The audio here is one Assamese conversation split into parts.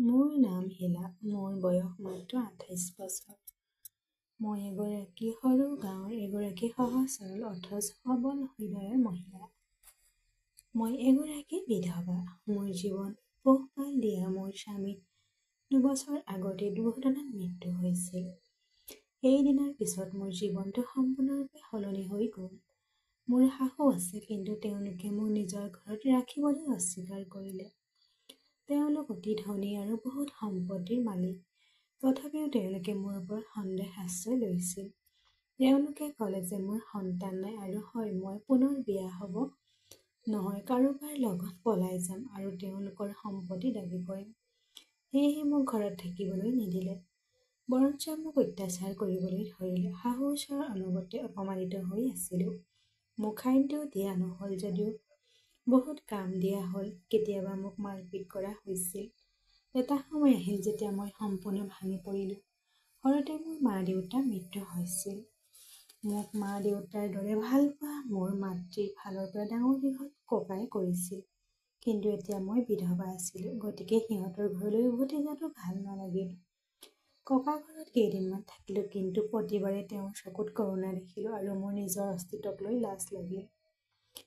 মোৰ নাম হিলা। মোৰ বয়স মাত্ৰ 28 বছৰ। মই এগৰাকী সৰু গাঁৱৰ এগৰাকী সহজ সৰল অথচ সবল হৃদয়ৰ মহিলা। মই এগৰাকী বিধৱা। মোৰ জীৱন পোহপাল দিয়া মোৰ স্বামীৰ 2 বছৰ আগতে দুৰ্ঘটনাত মৃত্যু হৈছিল। এই দিনাৰ পিছত মোৰ জীৱনটো সম্পূৰ্ণৰূপে সলনি হৈ গ'ল। মোৰ শাহু আছে, কিন্তু তেওঁলোকে মোক নিজৰ ঘৰত ৰাখিবলৈ অস্বীকাৰ কৰিলে। তেওঁলোক অতি ধনী আৰু বহুত সম্পত্তিৰ মালিক। তথাপিও তেওঁলোকে মোৰ ওপৰত সন্দেহ আশ্ৰয় লৈছিল। তেওঁলোকে ক'লে যে মোৰ সন্তান নাই আৰু হয় মই পুনৰ বিয়া হ'ব নহয় কাৰোবাৰ লগত পলাই যাম আৰু তেওঁলোকৰ সম্পত্তি দাবী কৰিম। সেয়েহে মোক ঘৰত থাকিবলৈ নিদিলে, বৰঞ্চ মোক অত্যাচাৰ কৰিবলৈ ধৰিলে। শাহুৰ ওচৰত অনবৰতে অপমানিত হৈ আছিলোঁ। মোক খাদ্য দিয়া নহ'ল যদিও বহুত কাম দিয়া হ'ল। কেতিয়াবা মোক মাৰপিট কৰা হৈছিল। এটা সময় আহিল যেতিয়া মই সম্পূৰ্ণ ভাঙি পৰিলোঁ। ঘৰতে মোৰ মা-দেউতাৰ মৃত্যু হৈছিল। মোক মা-দেউতাৰ দৰে ভাল পোৱা মোৰ মাতৃৰ ফালৰ পৰা ডাঙৰ দীঘল ককাই কৰিছিল। কিন্তু এতিয়া মই বিধৱা আছিলোঁ, গতিকে সিহঁতৰ ঘৰলৈ উভতি যোৱাটো ভাল নালাগিল। ককা ঘৰত কেইদিনমান থাকিলোঁ, কিন্তু প্ৰতিবাৰে তেওঁৰ চকুত কৰুণা দেখিলোঁ আৰু মোৰ নিজৰ অস্তিত্বক লৈ লাজ লাগিল।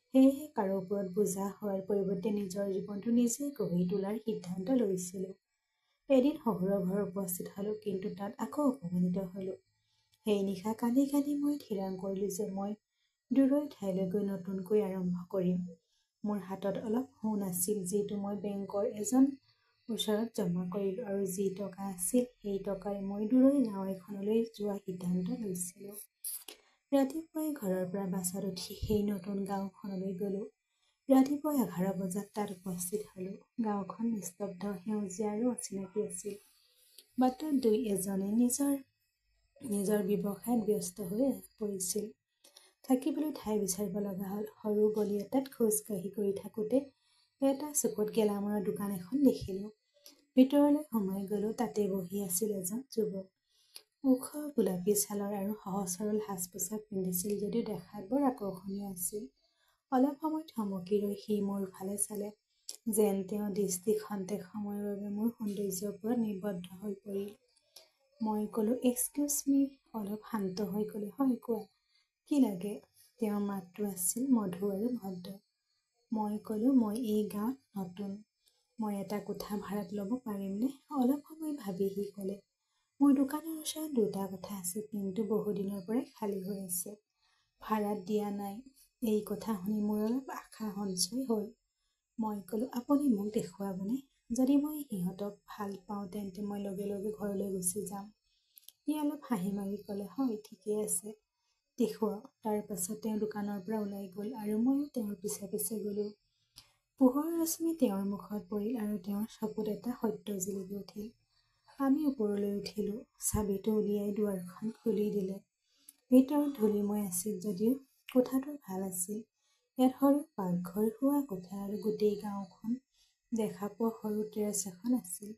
সেয়েহে কাৰো ওপৰত বোজা হোৱাৰ পৰিৱৰ্তে নিজৰ জীৱনটো নিজেই গঢ়ি তোলাৰ সিদ্ধান্ত লৈছিলোঁ। এদিন শহুৰৰ ঘৰত উপস্থিত হ'লোঁ, কিন্তু তাত আকৌ অপমানিত হ'লোঁ। সেই নিশা কান্দি কান্দি মই থিৰাং কৰিলোঁ যে মই দূৰৈ ঠাইলৈ গৈ নতুনকৈ আৰম্ভ কৰিম। মোৰ হাতত অলপ সোণ আছিল, যিটো মই বেংকৰ এজন ওচৰত জমা কৰিলোঁ, আৰু যি টকা আছিল সেই টকাৰে মই দূৰৈ গাঁও এখনলৈ যোৱাৰ সিদ্ধান্ত লৈছিলোঁ। ৰাতিপুৱাই ঘৰৰ পৰা বাছত উঠি সেই নতুন গাঁওখনলৈ গ'লোঁ। ৰাতিপুৱা 11 বজাত তাত উপস্থিত হ'লোঁ। গাঁওখন নিস্তব্ধ, সেউজীয়া আৰু অচিনাকি আছিল। বাটত দুই-এজনে নিজৰ ব্যৱসায়ত ব্যস্ত হৈ পৰিছিল। থাকিবলৈ ঠাই বিচাৰিব লগা হ'ল। সৰু গলি এটাত খোজ কাঢ়ি থাকোঁতে এটা চুকত গেলামালৰ দোকান এখন দেখিলোঁ। ভিতৰলৈ সোমাই গ'লোঁ। তাতে বহি আছিল এজন যুৱক। ওখ গোলাপী ছালৰ আৰু সহজ সৰল সাজ-পোছাক পিন্ধিছিল যদিও দেখাত বৰ আকৰ্ষণীয় আছিল। অলপ সময় থমকি ৰৈ সি মোৰ ফালে চালে, যেন তেওঁৰ দৃষ্টি খন্তেক সময়ৰ বাবে মোৰ সৌন্দৰ্যৰ ওপৰত নিবদ্ধ হৈ পৰিল। মই ক'লোঁ, এক্সকিউজ মি। অলপ শান্ত হৈ ক'লে, হয় কোৱা, কি লাগে? তেওঁৰ মাতটো আছিল মধুৰ আৰু ভদ্ৰ। মই ক'লোঁ, মই এই গাঁৱত নতুন। মই এটা কোঠা ভাড়াত ল'ব পাৰিমনে? অলপ সময় ভাবি সি ক'লে, মোৰ দোকানৰ ওচৰত 2টা কোঠা আছে, কিন্তু বহুদিনৰ পৰাই খালী হৈ আছে। ভাড়াত দিয়া নাই। এই কথা শুনি মোৰ অলপ আশা সঞ্চয় হ'ল। মই ক'লোঁ, আপুনি মোক দেখুৱাবনে? যদি মই সিহঁতক ভাল পাওঁ তেন্তে মই লগে লগে ঘৰলৈ গুচি যাম। সি অলপ হাঁহি মাৰি ক'লে, হয় ঠিকেই আছে, দেখুৱাওক। তাৰ পাছত তেওঁ দোকানৰ পৰা ওলাই গ'ল আৰু ময়ো তেওঁৰ পিছে পিছে গ'লোঁ। পোহৰৰ ৰশ্মি তেওঁৰ মুখত পৰিল আৰু তেওঁৰ চকুত এটা সত্য জিলিকি উঠিল। আমি ওপৰলৈ উঠিলোঁ। চাবিটো উলিয়াই দুৱাৰখন খুলি দিলে। ভিতৰত ধূলিময় আছিল যদিও কোঠাটো ভাল আছিল। ইয়াত সৰু পাকঘৰ, শোৱা কোঠা আৰু গোটেই গাঁওখন দেখা পোৱা সৰু টেৰেচ এখন আছিল।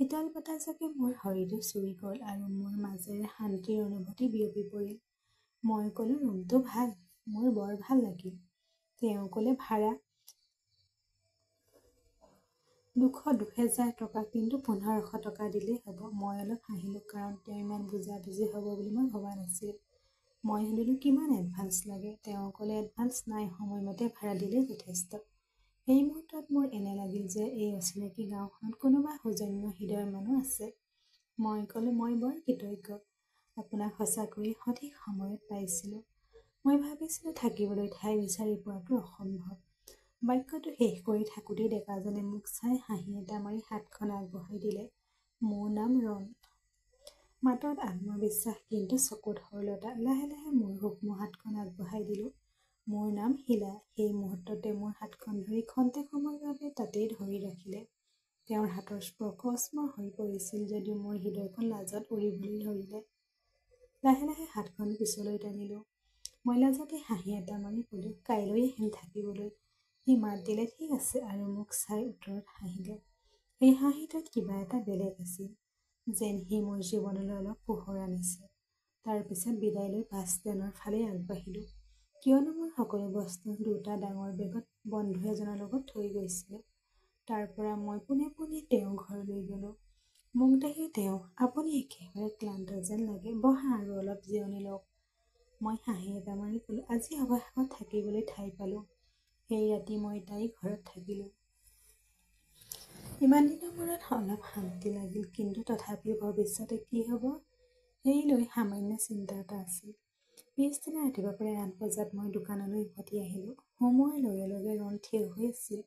শীতল বতাহজাকে মোৰ শৰীৰটো চুই গ'ল আৰু মোৰ মাজেৰে শান্তিৰ অনুভূতি বিয়পি পৰিল। মই ক'লোঁ, ৰুমটো ভাল, মোৰ বৰ ভাল লাগিল। তেওঁ ক'লে, ভাড়া 2,000 টকা, কিন্তু 1,500 টকা দিলেই হ'ব। মই অলপ হাঁহিলোঁ, কাৰণ তেওঁ ইমান বুজাবুজি হ'ব বুলি মই ভবা নাছিলোঁ। মই সুধিলোঁ, কিমান এডভান্স লাগে? তেওঁ ক'লে, এডভান্স নাই, সময়মতে ভাড়া দিলেই যথেষ্ট। এই মুহূৰ্তত মোৰ এনে লাগিল যে এই অচিনাকি গাঁওখনত কোনোবা সৌজন্য হৃদয়ৰ মানুহ আছে। মই ক'লোঁ, মই বৰ কৃতজ্ঞ। আপোনাক সঁচাকৈয়ে সঠিক সময়ত পাইছিলোঁ। মই ভাবিছিলোঁ থাকিবলৈ ঠাই বিচাৰি পোৱাটো অসম্ভৱ। বাক্যটো শেষ কৰি থাকোঁতেই ডেকাজনে মোক চাই হাঁহি এটা মাৰি হাতখন আগবঢ়াই দিলে। মোৰ নাম ৰণ। মাতত আত্মবিশ্বাস, কিন্তু চকুত সৰলতা। লাহে লাহে মোৰ সূক্ষ্ম হাতখন আগবঢ়াই দিলোঁ। মোৰ নাম হিলা। সেই মুহূৰ্ততে মোৰ হাতখন ধৰি খন্তেক সময়ৰ বাবে তাতেই ধৰি ৰাখিলে। তেওঁৰ হাতৰ স্পৰ্শ অস্মৰ হৈ পৰিছিল যদিও মোৰ হৃদয়খন লাজত উৰিবলৈ ধৰিলে। লাহে লাহে হাতখন পিছলৈ টানিলোঁ। মই লাজতে হাঁহি এটা মাৰি ক'লোঁ, কাইলৈ আহিম থাকিবলৈ। সি মাত দিলে, ঠিক আছে, আৰু মোক চাই উত্তৰত হাঁহিলে। এই হাঁহিটোত কিবা এটা বেলেগ আছিল, যেন সি মোৰ জীৱনলৈ অলপ পোহৰ আনিছে। তাৰ পিছত বিদায় লৈ বাছ ষ্টেণ্ডৰ ফালে আগবাঢ়িলোঁ, কিয়নো মোৰ সকলো বস্তু 2টা ডাঙৰ বেগত বন্ধু এজনৰ লগত থৈ গৈছিলোঁ। তাৰ পৰা মই পোনে পোনে তেওঁৰ ঘৰলৈ গ'লোঁ। মোক দেখি তেওঁ, আপুনি একেবাৰে ক্লান্ত যেন লাগে, বহা আৰু অলপ জিৰণি লওক। মই হাঁহি এটা মাৰি ক'লোঁ, আজি অৱশেষত থাকিবলৈ ঠাই পালোঁ। সেই ৰাতি মই তাইৰ ঘৰত থাকিলোঁ। ইমান দিনৰ মূৰত অলপ শান্তি লাগিল, কিন্তু তথাপিও ভৱিষ্যতে কি হ'ব সেই লৈ সামান্য চিন্তা এটা আছিল। পিছদিনা ৰাতিপুৱা প্ৰায় 8 বজাত মই দোকানলৈ উভতি আহিলোঁ। সোমোৱাৰ লগে লগে ৰণ থিয় হৈ আছিল।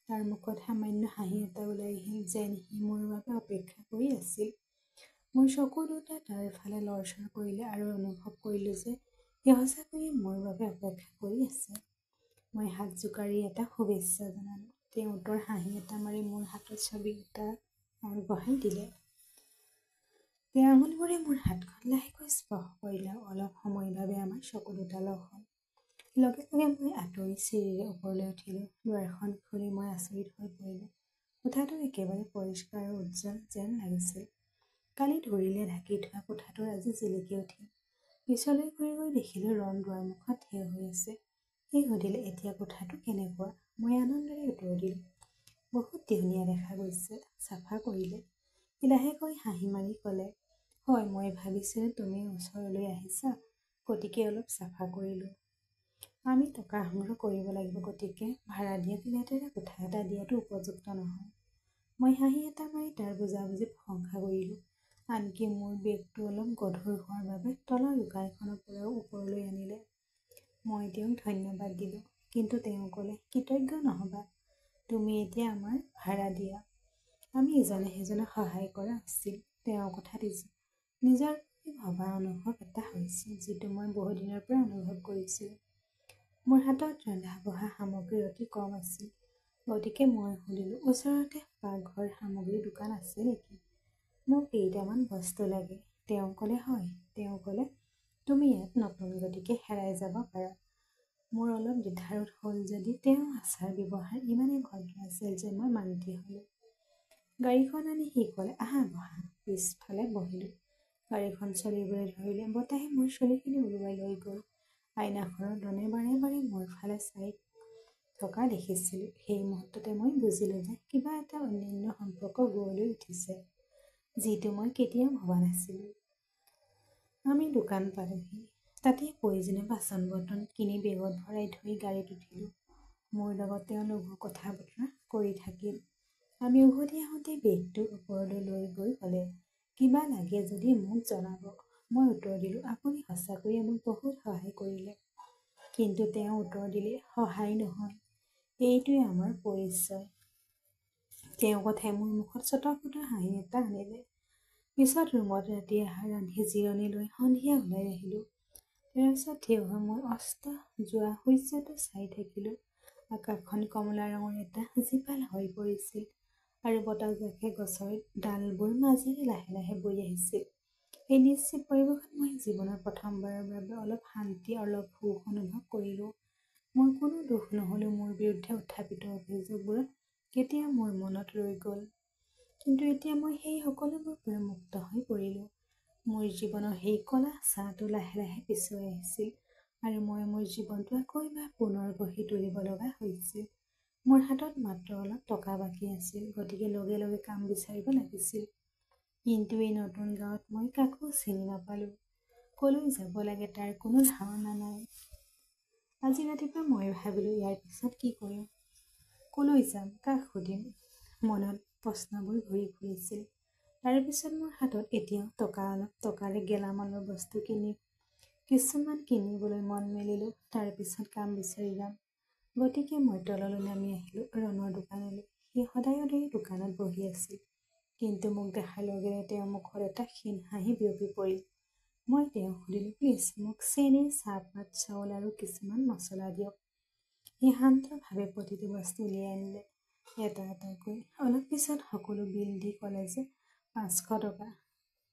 তাৰ মুখত সামান্য হাঁহি এটা ওলাই আহিল, যেন সি মোৰ বাবে অপেক্ষা কৰি আছিল। মোৰ চকু দুটা তাৰ ফালে লৰচৰ কৰিলে আৰু অনুভৱ কৰিলোঁ যে সি সঁচাকৈয়ে মোৰ বাবে অপেক্ষা কৰি আছে। মই হাত জোকাৰি এটা শুভেচ্ছা জনালোঁ। তেওঁ উত্তৰ হাঁহি এটা মাৰি মোৰ হাতত ছবি এটা আগবঢ়াই দিলে। তেওঁৰ আঙুলিবোৰে মোৰ হাতখন লাহেকৈ স্পৰ্শ কৰিলে। অলপ সময়ৰ বাবে আমাৰ চকু দুটা লগ হ'ল। লগে লগে মই আঁতৰি চিৰিৰে ওপৰলৈ উঠিলোঁ। দুৱাৰখন খুলি মই আচৰিত হৈ পৰিলোঁ। কোঠাটো একেবাৰে পৰিষ্কাৰ আৰু উজ্জ্বল যেন লাগিছিল। কালি ধূলিৰে ঢাকি থোৱা কোঠাটোৰ আজি জিলিকি উঠিল। পিছলৈ ঘূৰি গৈ দেখিলোঁ ৰণ দুৱাৰমুখত থিয় হৈ আছে। সি সুধিলে, এতিয়া কোঠাটো কেনেকুৱা? মই আনন্দেৰে উত্তৰ দিলোঁ, বহুত ধুনীয়া দেখা গৈছে, চাফা কৰিলে। সি লাহেকৈ হাঁহি মাৰি ক'লে, হয়, মই ভাবিছিলোঁ তুমি ওচৰলৈ আহিছা, গতিকে অলপ চাফা কৰিলোঁ। আমি টকা সংগ্ৰহ কৰিব লাগিব, গতিকে ভাড়া দিয়াত লেতেৰা কোঠা এটা দিয়াটো উপযুক্ত নহয়। মই হাঁহি এটা মাৰি তাৰ বুজাবুজিত প্ৰশংসা কৰিলোঁ। আনকি মোৰ বেগটো অলপ গধুৰ হোৱাৰ বাবে তলৰ দোকানখনৰ পৰাও ওপৰলৈ আনিলে। মই তেওঁক ধন্যবাদ দিলোঁ, কিন্তু তেওঁ ক'লে, কৃতজ্ঞ নহ'বা, তুমি এতিয়া আমাৰ ভাড়া দিয়া। আমি ইজনে সিজনক সহায় কৰা উচিত। তেওঁৰ কথা দিছোঁ। নিজৰ ভবা অনুভৱ এটা হৈছিল, যিটো মই বহুদিনৰ পৰা অনুভৱ কৰিছিলোঁ। মোৰ হাতত ৰন্ধা বঢ়া সামগ্ৰী অতি কম আছিল, গতিকে মই সুধিলোঁ, ওচৰতে পাকঘৰ সামগ্ৰীৰ দোকান আছে নেকি? মোক কেইটামান বস্তু লাগে। তেওঁ ক'লে, হয়। তেওঁ ক'লে, তুমি ইয়াত নতুন, গতিকে হেৰাই যাব পাৰা। মোৰ অলপ দ্বিধাবোধ হ'ল যদি তেওঁৰ আচাৰ ব্যৱহাৰ ইমানেই ভদ্ৰ আছিল যে মই মান্তি হ'লোঁ। গাড়ীখন আনি সি ক'লে, আহা বহা। পিছফালে বহিলোঁ। গাড়ীখন চলিবলৈ ধৰিলে। বতাহে মোৰ চুলিখিনি উৰুৱাই লৈ গ'ল। আইনাখনৰ ৰণে বাৰে বাৰে মোৰ ফালে চাই থকা দেখিছিলোঁ। সেই মুহূৰ্ততে মই বুজিলোঁ যে কিবা এটা অন্যান্য সম্পৰ্ক গঢ় লৈ উঠিছে, যিটো মই কেতিয়াও ভবা নাছিলোঁ। আমি দোকান পালোহি। তাতে প্ৰয়োজনীয় বাচন বৰ্তন কিনি বেগত ভৰাই ধৰি গাড়ীত উঠিলোঁ। মোৰ লগত তেওঁ লঘু কথা বতৰা কৰি থাকিল। আমি উভতি আহোঁতে বেগটো ওপৰলৈ লৈ গৈ ক'লে, কিবা লাগে যদি মোক জনাব। মই উত্তৰ দিলোঁ, আপুনি সঁচাকৈয়ে মোক বহুত সহায় কৰিলে। কিন্তু তেওঁ উত্তৰ দিলে, সহায় নহয়, এইটোৱে আমাৰ পৰিচয়। তেওঁ কথাই মোৰ মুখত চটফটা হাঁহি এটা আনিলে। পিছত ৰুমত ৰাতি আহাৰ ৰান্ধি জিৰণি লৈ সন্ধিয়া ওলাই আহিলোঁ। টেৰেছত থিয় হৈ মই অস্ত যোৱা সূৰ্যটো চাই থাকিলোঁ। আকাশখন কমলা ৰঙৰ এটা জীপাল হৈ পৰিছিল আৰু বতাহজাকে গছৰ ডালবোৰ মাজেৰে লাহে লাহে বৈ আহিছিল। এই নিশ্চিত পৰিৱেশত মই জীৱনৰ প্ৰথমবাৰৰ বাবে অলপ শান্তি, অলপ সুখ অনুভৱ কৰিলোঁ। মোৰ কোনো দোষ নহ'লেও মোৰ বিৰুদ্ধে উত্থাপিত অভিযোগবোৰত কেতিয়া মোৰ মনত ৰৈ গ'ল। কিন্তু এতিয়া মই সেই সকলোবোৰৰ পৰা মুক্ত হৈ পৰিলোঁ। মোৰ জীৱনৰ সেই ক'লা ছাঁটো লাহে লাহে পিছুৱাই আহিছিল আৰু মই মোৰ জীৱনটো আকৌ এবাৰ পুনৰ গঢ়ি তুলিব লগা হৈছিল। মোৰ হাতত মাত্ৰ অলপ টকা বাকী আছিল, গতিকে লগে লগে কাম বিচাৰিব লাগিছিল। কিন্তু এই নতুন গাঁৱত মই কাকো চিনি নাপালোঁ। কলৈ যাব লাগে তাৰ কোনো ধাৰণা নাই। আজি ৰাতিপুৱা মই ভাবিলোঁ, ইয়াৰ পিছত কি কৰিম? কলৈ যাম? কাক সুধিম? মনত প্ৰশ্নবোৰ ঘূৰি ফুৰিছিল। তাৰ পিছত মোৰ হাতত এতিয়াও টকা অলপ। টকাৰে গেলামালৰ বস্তু কিছুমান কিনিবলৈ মন মেলিলোঁ। তাৰ পিছত কাম বিচাৰি যাম। গতিকে মই তললৈ নামি আহিলোঁ ৰণৰ দোকানলৈ। সি সদায়ৰ দৰে দোকানত বহি আছিল, কিন্তু মোক দেখাৰ লগে লগে তেওঁৰ মুখত এটা ক্ষীণ হাঁহি বিয়পি পৰিল। মই তেওঁক সুধিলোঁ, প্লিজ মোক চেনি, চাহপাত, চাউল আৰু কিছুমান মছলা দিয়ক। সি শান্তভাৱে প্ৰতিটো বস্তু উলিয়াই আনিলে, এটা এটাকৈ। অলপ পিছত সকলো বিল দি ক'লে যে 500 টকা।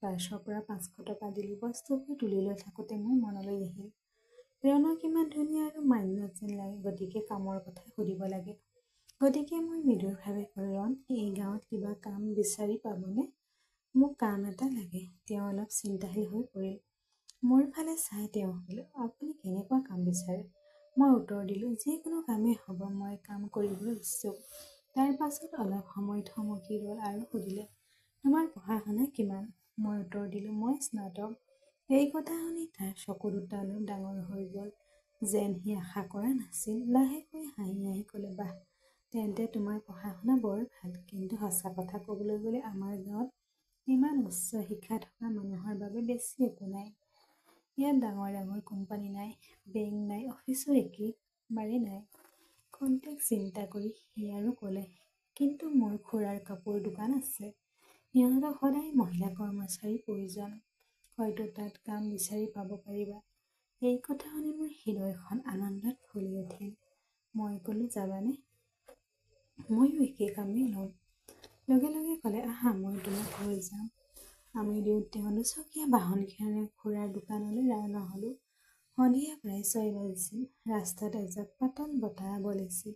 পাৰ্চৰ পৰা 500 টকা দিলোঁ। বস্তুবোৰ তুলি লৈ থাকোঁতে মোৰ মনলৈ আহিল, ৰণৰ কিমান ধুনীয়া আৰু মান্য যেন লাগে, গতিকে কামৰ কথা সুধিব লাগে। গতিকে মই মৃদুৰভাৱে ক'লোঁ, ৰণ, এই গাঁৱত কিবা কাম বিচাৰি পাবনে? মোক কাম এটা লাগে। তেওঁ অলপ চিন্তাশীল হৈ পৰিল। মোৰ ফালে চাই তেওঁ সুধিলে, আপুনি কেনেকুৱা কাম বিচাৰে? মই উত্তৰ দিলোঁ, যিকোনো কামেই হ'ব, মই কাম কৰিবলৈ ইচ্ছুক। তাৰ পাছত অলপ সময় থমকি ৰ'ল আৰু সুধিলে, তোমাৰ পঢ়া শুনা কিমান? মই উত্তৰ দিলোঁ, মই স্নাতক। এই কথা শুনি তাৰ চকু দুটা অলপ ডাঙৰ হৈ গ'ল, যেন সি আশা কৰা নাছিল। লাহেকৈ হাঁহি হাঁহি ক'লে, বাহ, তেন্তে তোমাৰ পঢ়া শুনা বৰ ভাল। কিন্তু সঁচা কথা ক'বলৈ গ'লে আমাৰ গাঁৱত ইমান উচ্চ শিক্ষা থকা মানুহৰ বাবে বেছি একো নাই। ইয়াত ডাঙৰ ডাঙৰ কোম্পানী নাই, বেংক নাই, অফিচো একেবাৰে নাই। খন্তেক চিন্তা কৰি সি আৰু ক'লে, কিন্তু মোৰ খুৰাৰ কাপোৰ দোকান আছে। সিহঁতক সদায় মহিলা কৰ্মচাৰীৰ প্ৰয়োজন। হয়তো তাত কাম বিচাৰি পাব পাৰিবা। এই কথা শুনি মোৰ হৃদয়খন আনন্দত ফুলি উঠিল। মই ক'লো, যাবানে? ময়ো একে কামেই ল'ম। লগে লগে ক'লে, আহা, মই তোমাক লৈ যাম। আমি দুয়ো দুচকীয়া বাহনখনেৰে খুৰাৰ দোকানলৈ ৰাওনা হ'লো। সন্ধিয়া প্ৰায় 6 বাজিছিল। ৰাস্তাত এজাক পাতল বতাহ বলিছিল।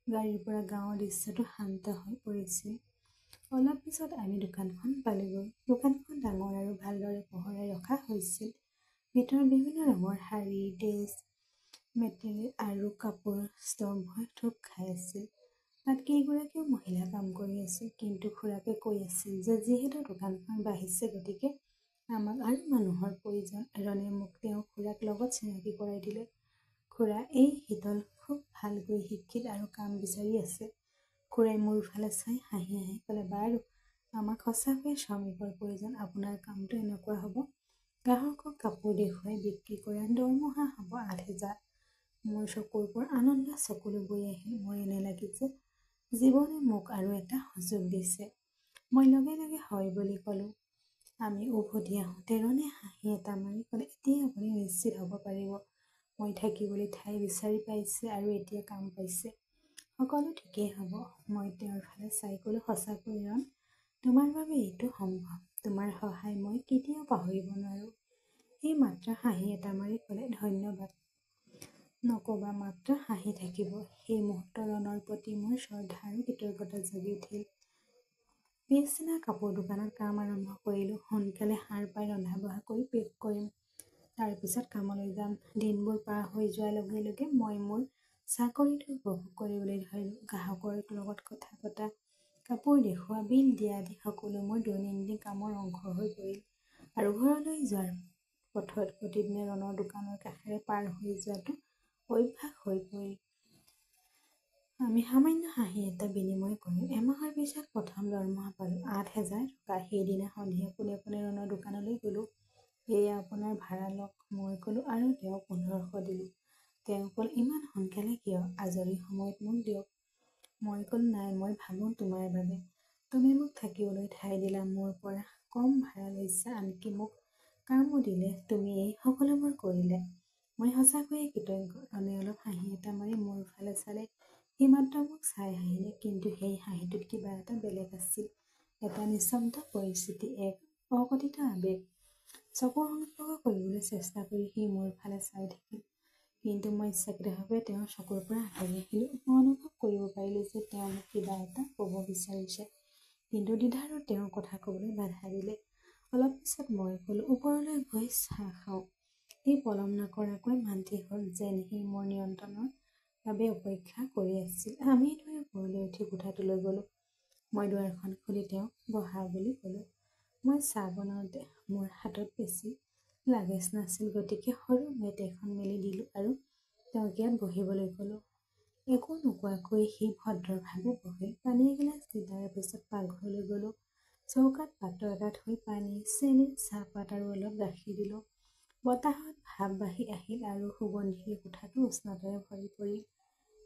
গাড়ীৰ পৰা গাঁৱৰ দৃশ্যটো শান্ত হৈ পৰিছিল। অলপ পিছত আমি দোকানখন পালোগৈ। দোকানখন ডাঙৰ আৰু ভালদৰে পোহৰাই ৰখা হৈছিল। ভিতৰত বিভিন্ন ৰঙৰ শাৰী, ড্ৰেছ, মেটেৰিয়েল আৰু কাপোৰৰ ষ্টকবোৰ থোপ খাই আছিল। তাত কেইগৰাকীও মহিলা কাম কৰি আছিল। কিন্তু খুৰাকে কৈ আছিল যে যিহেতু দোকানখন বাঢ়িছে, গতিকে আমাক আৰু মানুহৰ প্ৰয়োজন। এজনে মোক তেওঁ খুৰাক লগত চিনাকি কৰাই দিলে। খুৰা, এই শীতল খুব ভালকৈ শিক্ষিত আৰু কাম বিচাৰি আছে। খুৰাই মোৰ ফালে চাই হাঁহি হাঁহি ক'লে, বাৰু, আমাক সঁচাকৈয়ে শ্ৰমিকৰ প্ৰয়োজন। আপোনাৰ কামটো এনেকুৱা হ'ব, গ্ৰাহকক কাপোৰ দেখুৱাই বিক্ৰী কৰা। দৰমহা হ'ব 8,000। মোৰ চকুৰ পৰা আনন্দ চকুলো বৈ আহিল। মোৰ এনে লাগিছে জীৱনে মোক আৰু এটা সুযোগ দিছে। মই লগে লগে হয় বুলি ক'লো। আমি উভতি আহোঁতে ৰণে হাঁহি এটা মাৰি ক'লে, এতিয়া আপুনি নিশ্চিত হ'ব পাৰিব, মই থাকিবলৈ ঠাই বিচাৰি পাইছে আৰু এতিয়া কাম পাইছে। সকলো ঠিকেই হ'ব। মই তেওঁৰ ফালে চাই ক'লো, সঁচাকৈ ৰণ, তোমাৰ বাবে এইটো সম্ভৱ। তোমাৰ সহায় মই কেতিয়াও পাহৰিব নোৱাৰো। সি মাত্ৰ হাঁহি এটা মাৰি ক'লে, ধন্যবাদ। নক'বা, মাত্ৰ হাঁহি থাকিব। সেই মুহূৰ্তত ৰণৰ প্ৰতি মোৰ শ্ৰদ্ধা আৰু কৃতজ্ঞতা জাগি উঠিল। পিছদিনা কাপোৰ দোকানত কাম আৰম্ভ কৰিলোঁ। সোনকালে সাৰ পাই ৰন্ধা বঢ়া কৰি পেক কৰিম। তাৰ পিছত কামলৈ যাম। দিনবোৰ পাৰ হৈ যোৱাৰ লগে লগে মই মোৰ চাকৰিটো উপভোগ কৰিবলৈ ধৰিলোঁ। গ্ৰাহকৰ লগত কথা পতা, কাপোৰ দেখুওৱা, বিল দিয়া আদি সকলো মোৰ দৈনন্দিন কামৰ অংশ হৈ পৰিল। আৰু ঘৰলৈ যোৱাৰ পথত প্ৰতিদিনে ৰণৰ দোকানৰ কাষেৰে পাৰ হৈ যোৱাটো অভ্যাস হৈ পৰিল। আমি সামান্য হাঁহি এটা বিনিময় কৰিম। এমাহৰ পিছত প্ৰথম দৰমহা পালোঁ, 8,000 টকা। সেইদিনা সন্ধিয়া পোনে পোনে ৰণৰ দোকানলৈ গ'লো। এয়া আপোনাৰ ভাড়া লওক, মই ক'লো, আৰু তেওঁক 1,500 দিলোঁ। তেওঁ ক'লে, ইমান সোনকালে কিয়? আজৰি সময়ত মোক দিয়ক। মই ক'লো, নাই, মই ভাবোঁ তোমাৰ বাবে। তুমি মোক থাকিবলৈ ঠাই দিলা, মোৰ পৰা কম ভাড়া লৈছা, আনকি মোক কামো দিলে। তুমি এই সকলোবোৰ কৰিলা। মই সঁচাকৈয়ে কৃতজ্ঞ। ৰনে অলপ হাঁহি এটা মাৰি মোৰ ফালে চালে। সি মাত্ৰ মোক চাই হাঁহিলে, কিন্তু সেই হাঁহিটোত কিবা এটা বেলেগ আছিল। এটা নিস্তব্ধ পৰিস্থিতি, এক অকথিত আবেগ। চকুৰ সংস্পৰ্শ কৰিবলৈ চেষ্টা কৰি সি মোৰ ফালে চাই থাকিল। কিন্তু মই ইচ্ছাকৃতভাৱে তেওঁৰ চকুৰ পৰা আঁতৰি আহিলোঁ। মই অনুভৱ কৰিব পাৰিলোঁ যে তেওঁ মোক কিবা এটা ক'ব বিচাৰিছে, কিন্তু দ্বিধাৰে তেওঁৰ কথা ক'বলৈ বাধা দিলে। অলপ পিছত মই ক'লো, ওপৰলৈ গৈ চাহ খাওঁ। সি পলম নকৰাকৈ মান্তি হ'ল, যেন সি মোৰ নিমন্ত্ৰণৰ বাবে অপেক্ষা কৰি আছিল। আমি দুয়ো ওপৰলৈ উঠি কোঠাটোলৈ গ'লো। মই দুৱাৰখন খুলি তেওঁক বহা বুলি ক'লো। মই চাহ বনাওঁতে মোৰ হাতত বেছি লাগেজ নাছিল, গতিকে সৰু মেট এখন মেলি দিলোঁ আৰু তেওঁক ইয়াত বহিবলৈ ক'লো। একো নোকোৱাকৈ সি ভদ্ৰভাৱে বহিল। পানী এগিলাচ দি তাৰ পিছত পাকঘৰলৈ গ'লো। চৌকাত পাত্ৰ এটা থৈ পানী, চেনি, চাহপাত আৰু অলপ গাখীৰ দিলোঁ। বতাহত ভাপ বাঢ়ি আহিল আৰু সুগন্ধিৰে কোঠাটো উষ্ণতাৰে ভৰি পৰিল।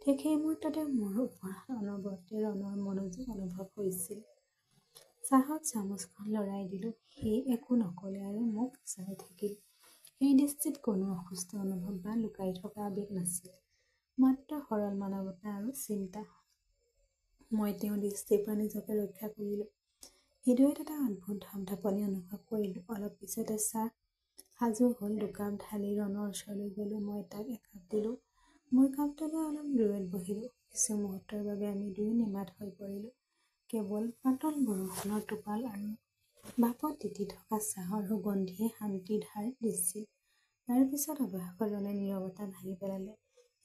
ঠিক সেই মুহূৰ্ততে মোৰ ওপৰত অনবৰতে ৰণৰ মনোযোগ অনুভৱ হৈছিল। চাহত চামুচখন লৰাই দিলোঁ। সি একো নক'লে আৰু মোক চাই থাকিল। সেই দৃষ্টিত কোনো অসুস্থ অনুভৱ বা লুকাই থকা আবেগ নাছিল, মাত্ৰ সৰল মানৱতা আৰু চিন্তা। মই তেওঁৰ দৃষ্টিৰ পৰা নিজকে ৰক্ষা কৰিলোঁ। হৃদয়ত এটা অদ্ভুত ধপধপনি অনুভৱ কৰিলোঁ। অলপ পিছতে চাহ সাজু হ'ল। দুকাপ ঢালি ৰণৰ ওচৰলৈ গ'লো। মই তাক একাপ দিলোঁ। মোৰ কাপটো লৈ অলপ দূৰৈত বহিলোঁ। কিছু মুহূৰ্তৰ বাবে আমি দুয়ো নিমাত হৈ পৰিলোঁ। কেৱল পাতল বৰষুণৰ টোপাল আৰু ভাপত তিতি থকা চাহৰ সুগন্ধিয়ে শান্তিৰ ধাৰ দিছিল। তাৰ পিছত অৱশেষত ৰনে নীৰৱতা ভাঙি পেলালে।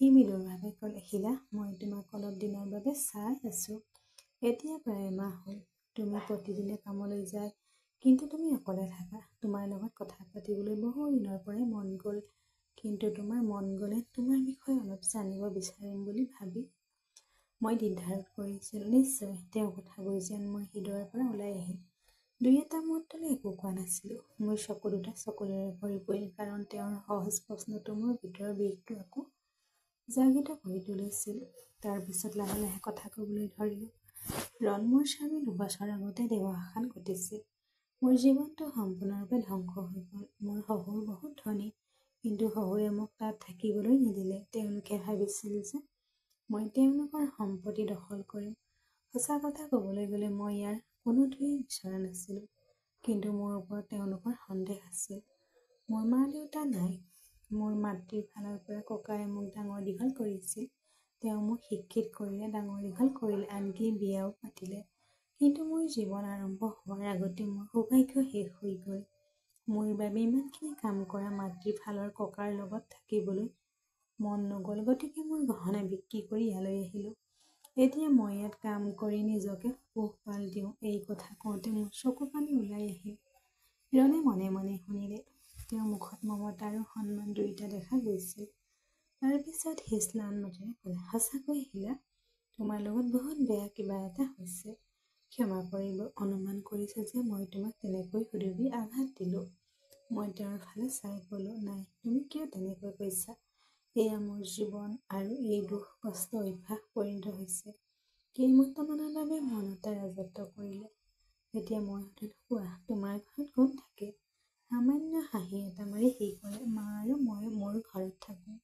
সি মৃদুৰভাৱে ক'লে, শিলা, মই তোমাক অলপ দিনৰ বাবে চাই আছোঁ। এতিয়া প্ৰায় এমাহ হ'ল। তুমি প্ৰতিদিনে কামলৈ যায়, কিন্তু তুমি অকলে থাকা। তোমাৰ লগত কথা পাতিবলৈ বহু দিনৰ পৰাই মন গ'ল, কিন্তু তোমাৰ মন গ'লে তোমাৰ বিষয়ে অলপ জানিব বিচাৰিম বুলি ভাবি মই দ্বিধাত পৰিছিলোঁ। নিশ্চয়, তেওঁৰ কথাবোৰ যেন মোৰ হৃদয়ৰ পৰা ওলাই আহিল। দুই এটা মুহূৰ্তলৈ একো কোৱা নাছিলোঁ। মোৰ চকু দুটা চকুৰে ভৰি পৰিল, কাৰণ তেওঁৰ সহজ প্ৰশ্নটো মোৰ ভিতৰৰ বিষটো আকৌ জাগৃত কৰি তুলিছিল। তাৰপিছত লাহে লাহে কথা ক'বলৈ ধৰিলোঁ। ৰণ, মোৰ স্বামী 2 বছৰ আগতে দেৱসান ঘটিছিল। মোৰ জীৱনটো সম্পূৰ্ণৰূপে ধ্বংস হৈ গ'ল। মোৰ শহুৰ বহুত ধনী, কিন্তু শহুৰে মোক তাত থাকিবলৈ নিদিলে। তেওঁলোকে ভাবিছিল যে মই তেওঁলোকৰ সম্পত্তি দখল কৰিম। সঁচা কথা ক'বলৈ গ'লে মই ইয়াৰ কোনোটোৱেই বিচৰা নাছিলোঁ, কিন্তু মোৰ ওপৰত তেওঁলোকৰ সন্দেহ আছিল। মোৰ মা দেউতা নাই। মোৰ মাতৃৰ ফালৰ পৰা ককায়ে মোক ডাঙৰ দীঘল কৰিছিল। তেওঁ মোক শিক্ষিত কৰিলে, ডাঙৰ দীঘল কৰিলে, আনকি বিয়াও পাতিলে। কিন্তু মোৰ জীৱন আৰম্ভ হোৱাৰ আগতে মোৰ সৌভাগ্য শেষ হৈ গ'ল। মোৰ বাবে ইমানখিনি কাম কৰা মাতৃৰ ফালৰ ককাৰ লগত থাকিবলৈ মন নগ'ল, গতিকে মোৰ গহনা বিক্ৰী কৰি ইয়ালৈ আহিলোঁ। এতিয়া মই ইয়াত কাম কৰি নিজকে পোহপাল দিওঁ। এই কথা কওঁতে মোৰ চকু পানী ওলাই আহিল। ৰণে মনে মনে শুনিলে। তেওঁৰ মুখত মমতা আৰু সন্মান দুয়োটা দেখা গৈছিল। তাৰপিছত সি ম্লান মাতেৰে ক'লে, সঁচাকৈ হিলা, তোমাৰ লগত বহুত বেয়া কিবা এটা হৈছে। ক্ষমা কৰিব। অনুমান কৰিছে যে মই তোমাক তেনেকৈ সুধি আঘাত দিলোঁ। মই তেওঁৰ ফালে চাই ক'লোঁ, নাই, তুমি কিয় তেনেকৈ কৈছা? এয়া মোৰ জীৱন, আৰু এই দুখ কষ্ট অভ্যাস পৰিণত হৈছে। কেইমুহূৰ্তমানৰ বাবে মনতে ৰাজত্ব কৰিলে। যেতিয়া মই সুধিলোঁ, কোৱা, তোমাৰ ঘৰত কোন থাকে? সামান্য হাঁহি এটা মাৰি সি ক'লে, মা আৰু মই মোৰ ঘৰত থাকোঁ।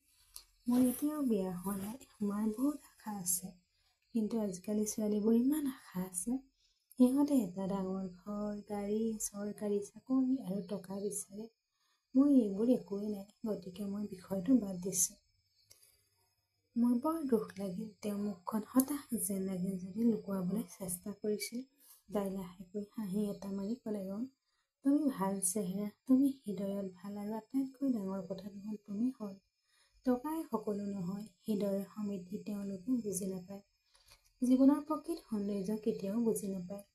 মই এতিয়াও বিয়া হোৱা নাই। মাৰ বহুত আশা আছে, কিন্তু আজিকালি ছোৱালীবোৰ ইমান আশা আছে। সিহঁতে এটা ডাঙৰ ঘৰ, গাড়ী, চৰকাৰী চাকৰি আৰু টকা বিচাৰে। মোৰ এইবোৰ একোৱেই নাই, গতিকে মই বিষয়টো বাদ দিছোঁ। মোৰ বৰ দুখ লাগিল। তেওঁ মুখখন হতাশ যেন লাগে যদি লুকুৱাবলৈ চেষ্টা কৰিছিল। তাই লাহেকৈ হাঁহি এটা মাৰি ক'লে, ৰণ, তুমি ভাল চেহেৰা, তুমি হৃদয়ত ভাল, আৰু আটাইতকৈ ডাঙৰ কথাটো হ'ল তুমি সৎ। টকাই সকলো নহয়, হৃদয়ৰ সমৃদ্ধি তেওঁলোকে বুজি নাপায়। জীৱনৰ প্ৰকৃত সৌন্দৰ্য কেতিয়াও বুজি নাপায়।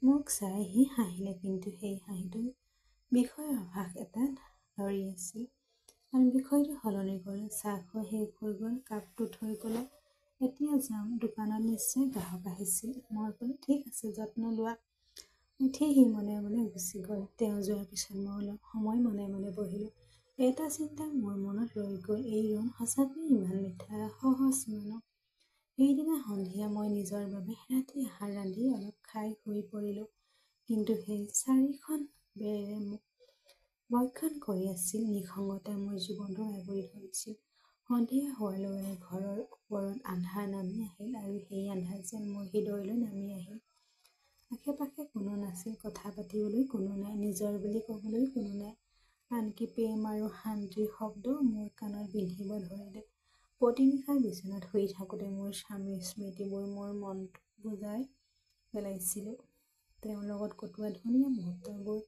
মোক চাই সি হাঁহিলে, কিন্তু সেই হাঁহিটোৰ বিষয়ৰ আভাস এটা ধৰি আছিল। আৰু বিষয়টো সলনি কৰিলোঁ। চাহ খোৱা শেষ হৈ গ'ল। কাপটো থৈ ক'লে, এতিয়া যাম। দোকানত নিশ্চয় গ্ৰাহক আহিছিল। মই ক'লোঁ, ঠিক আছে, যত্ন লোৱা। উঠি সি মনে মনে গুচি গ'ল। তেওঁ যোৱাৰ পিছত মই অলপ সময় মনে মনে বহিলোঁ। এটা চিন্তা মোৰ মনত ৰৈ গ'ল, এই ৰোণ সঁচাকৈয়ে ইমান মিঠা, সহজ মানৱ। সেইদিনা সন্ধিয়া মই নিজৰ বাবে ৰাতি আহাৰ ৰান্ধি অলপ খাই শুই পৰিলোঁ, কিন্তু সেই 4খন বেৰেৰে মোক ভক্ষণ কৰি আছিল। নিঃসংগতাই মোৰ জীৱনটো আগুৰি ধৰিছিল। সন্ধিয়া হোৱাৰ লগে লগে ঘৰৰ ওপৰত আন্ধাৰ নামি আহিল, আৰু সেই আন্ধাৰ যেন মোৰ হৃদয়লৈ নামি আহিল। আশে পাশে কোনো নাছিল, কথা পাতিবলৈ কোনো নাই, নিজৰ বুলি ক'বলৈ কোনো নাই। আনকি প্ৰেম আৰু শান্তিৰ শব্দও মোৰ কাণত বিন্ধিব ধৰিলে। প্ৰতিনিশা বিচনাত শুই থাকোঁতে মোৰ স্বামীৰ স্মৃতিবোৰ মোৰ মনটো বুজাই পেলাইছিলোঁ। তেওঁৰ লগত কটোৱা ধুনীয়া মুহূৰ্তবোৰ,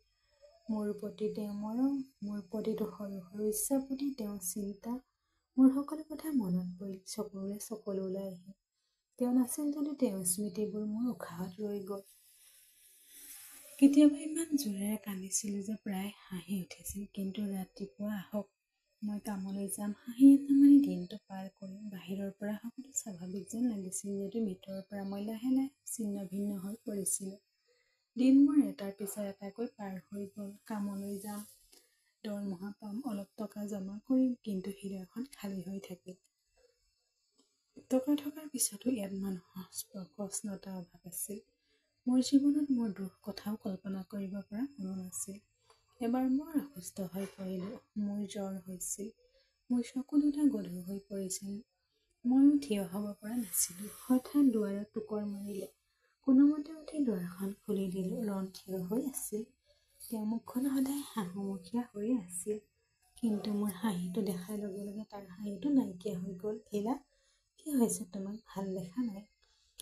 মোৰ প্ৰতি তেওঁৰ মৰম, মোৰ প্ৰতিটো সৰু সৰু ইচ্ছাৰ প্ৰতি তেওঁৰ চিন্তা, মোৰ সকলো কথা মনত পৰিল। চকুৰে চকুলো ওলাই আহিল। তেওঁ নাছিল যদিও তেওঁৰ স্মৃতিবোৰ মোৰ উশাহত ৰৈ গ'ল। কেতিয়াবা ইমান জোৰেৰে কান্দিছিলোঁ যে প্ৰায় হাঁহি উঠিছিল। কিন্তু ৰাতিপুৱা আহক, মই কামলৈ যাম, হাঁহি এটা মাৰি দিনটো পাৰ কৰিম। বাহিৰৰ পৰা সকলো স্বাভাৱিক যেন লাগিছিল, যদিও ভিতৰৰ পৰা মই লাহে লাহে ছিন্ন ভিন্ন হৈ পৰিছিলোঁ। দিনবোৰ এটাৰ পিছত এটাকৈ পাৰ হৈ গ'ল। কামলৈ যাম, দৰমহা পাম, অলপ টকা জমা কৰিম, কিন্তু হৃদয়খন খালী হৈ থাকিল। টকা থকাৰ পিছতো ইয়াত মানুহৰ স্পৰ্শস্নতাৰ অভাৱ আছিল। মোৰ জীৱনত মোৰ দুখ কথাও কল্পনা কৰিব পৰা কোনো নাছিল। এবাৰ মই অসুস্থ হৈ পৰিলোঁ। মোৰ জ্বৰ হৈছিল। মোৰ চকু দুটা গধুৰ হৈ পৰিছিল। ময়ো থিয় হ'ব পৰা নাছিলোঁ। হঠাৎ দুৱাৰত টোকৰ মাৰিলে। কোনোমতে উঠি দুৱাৰখন খুলি দিলোঁ। ৰণ থিয় হৈ আছিল। তেওঁৰ মুখখন সদায় হাঁহুমুখীয়া হৈয়ে আছিল, কিন্তু মোৰ হাঁহিটো দেখাৰ লগে লগে তাৰ হাঁহিটো নাইকিয়া হৈ গ'ল। হিলা, কি হৈছে তোমাক? ভাল দেখা নাই।